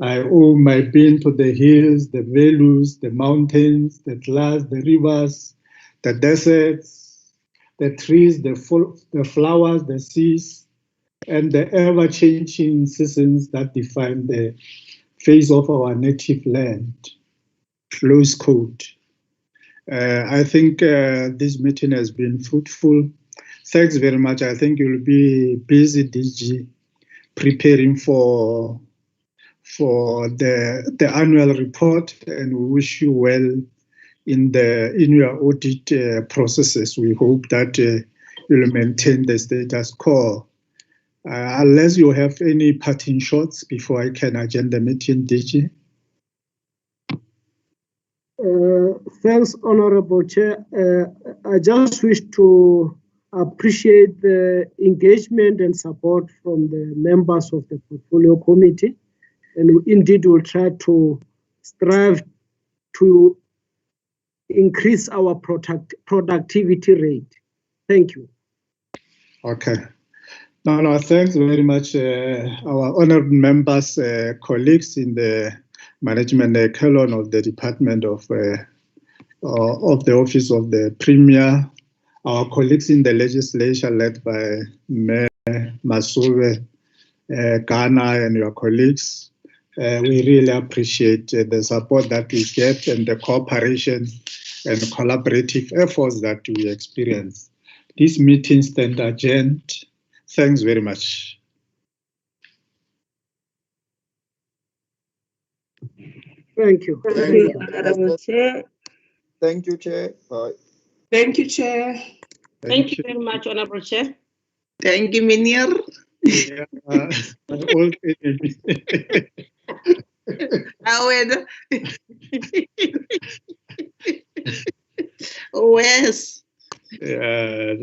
I owe my being to the hills, the valleys, the mountains, the clouds, the rivers, the deserts, the trees, the flowers, the seas, and the ever-changing seasons that define the face of our native land. Close quote. I think this meeting has been fruitful. Thanks very much. I think you'll be busy, DG, preparing for the annual report, and we wish you well in your audit processes. We hope that you'll maintain the status quo. Unless you have any parting shots before I can adjourn the meeting, DG. Thanks, Honorable Chair. I just wish to appreciate the engagement and support from the members of the Portfolio Committee. And indeed, we'll try to strive to increase our productivity rate. Thank you. Okay. No, thanks very much, our honored members, colleagues in the management echelon of the Department of the Office of the Premier, our colleagues in the legislature led by Mayor Masube, Ghana, and your colleagues. We really appreciate the support that we get and the cooperation and collaborative efforts that we experience. This meeting stands adjourned. Thanks very much. Thank you. Thank you, Honorable Chair. Thank you, Chair. Bye. Thank you, Chair. Thank you very much, Honorable Chair. Thank you, Minir. Yeah, old enemy. Wes. Yeah.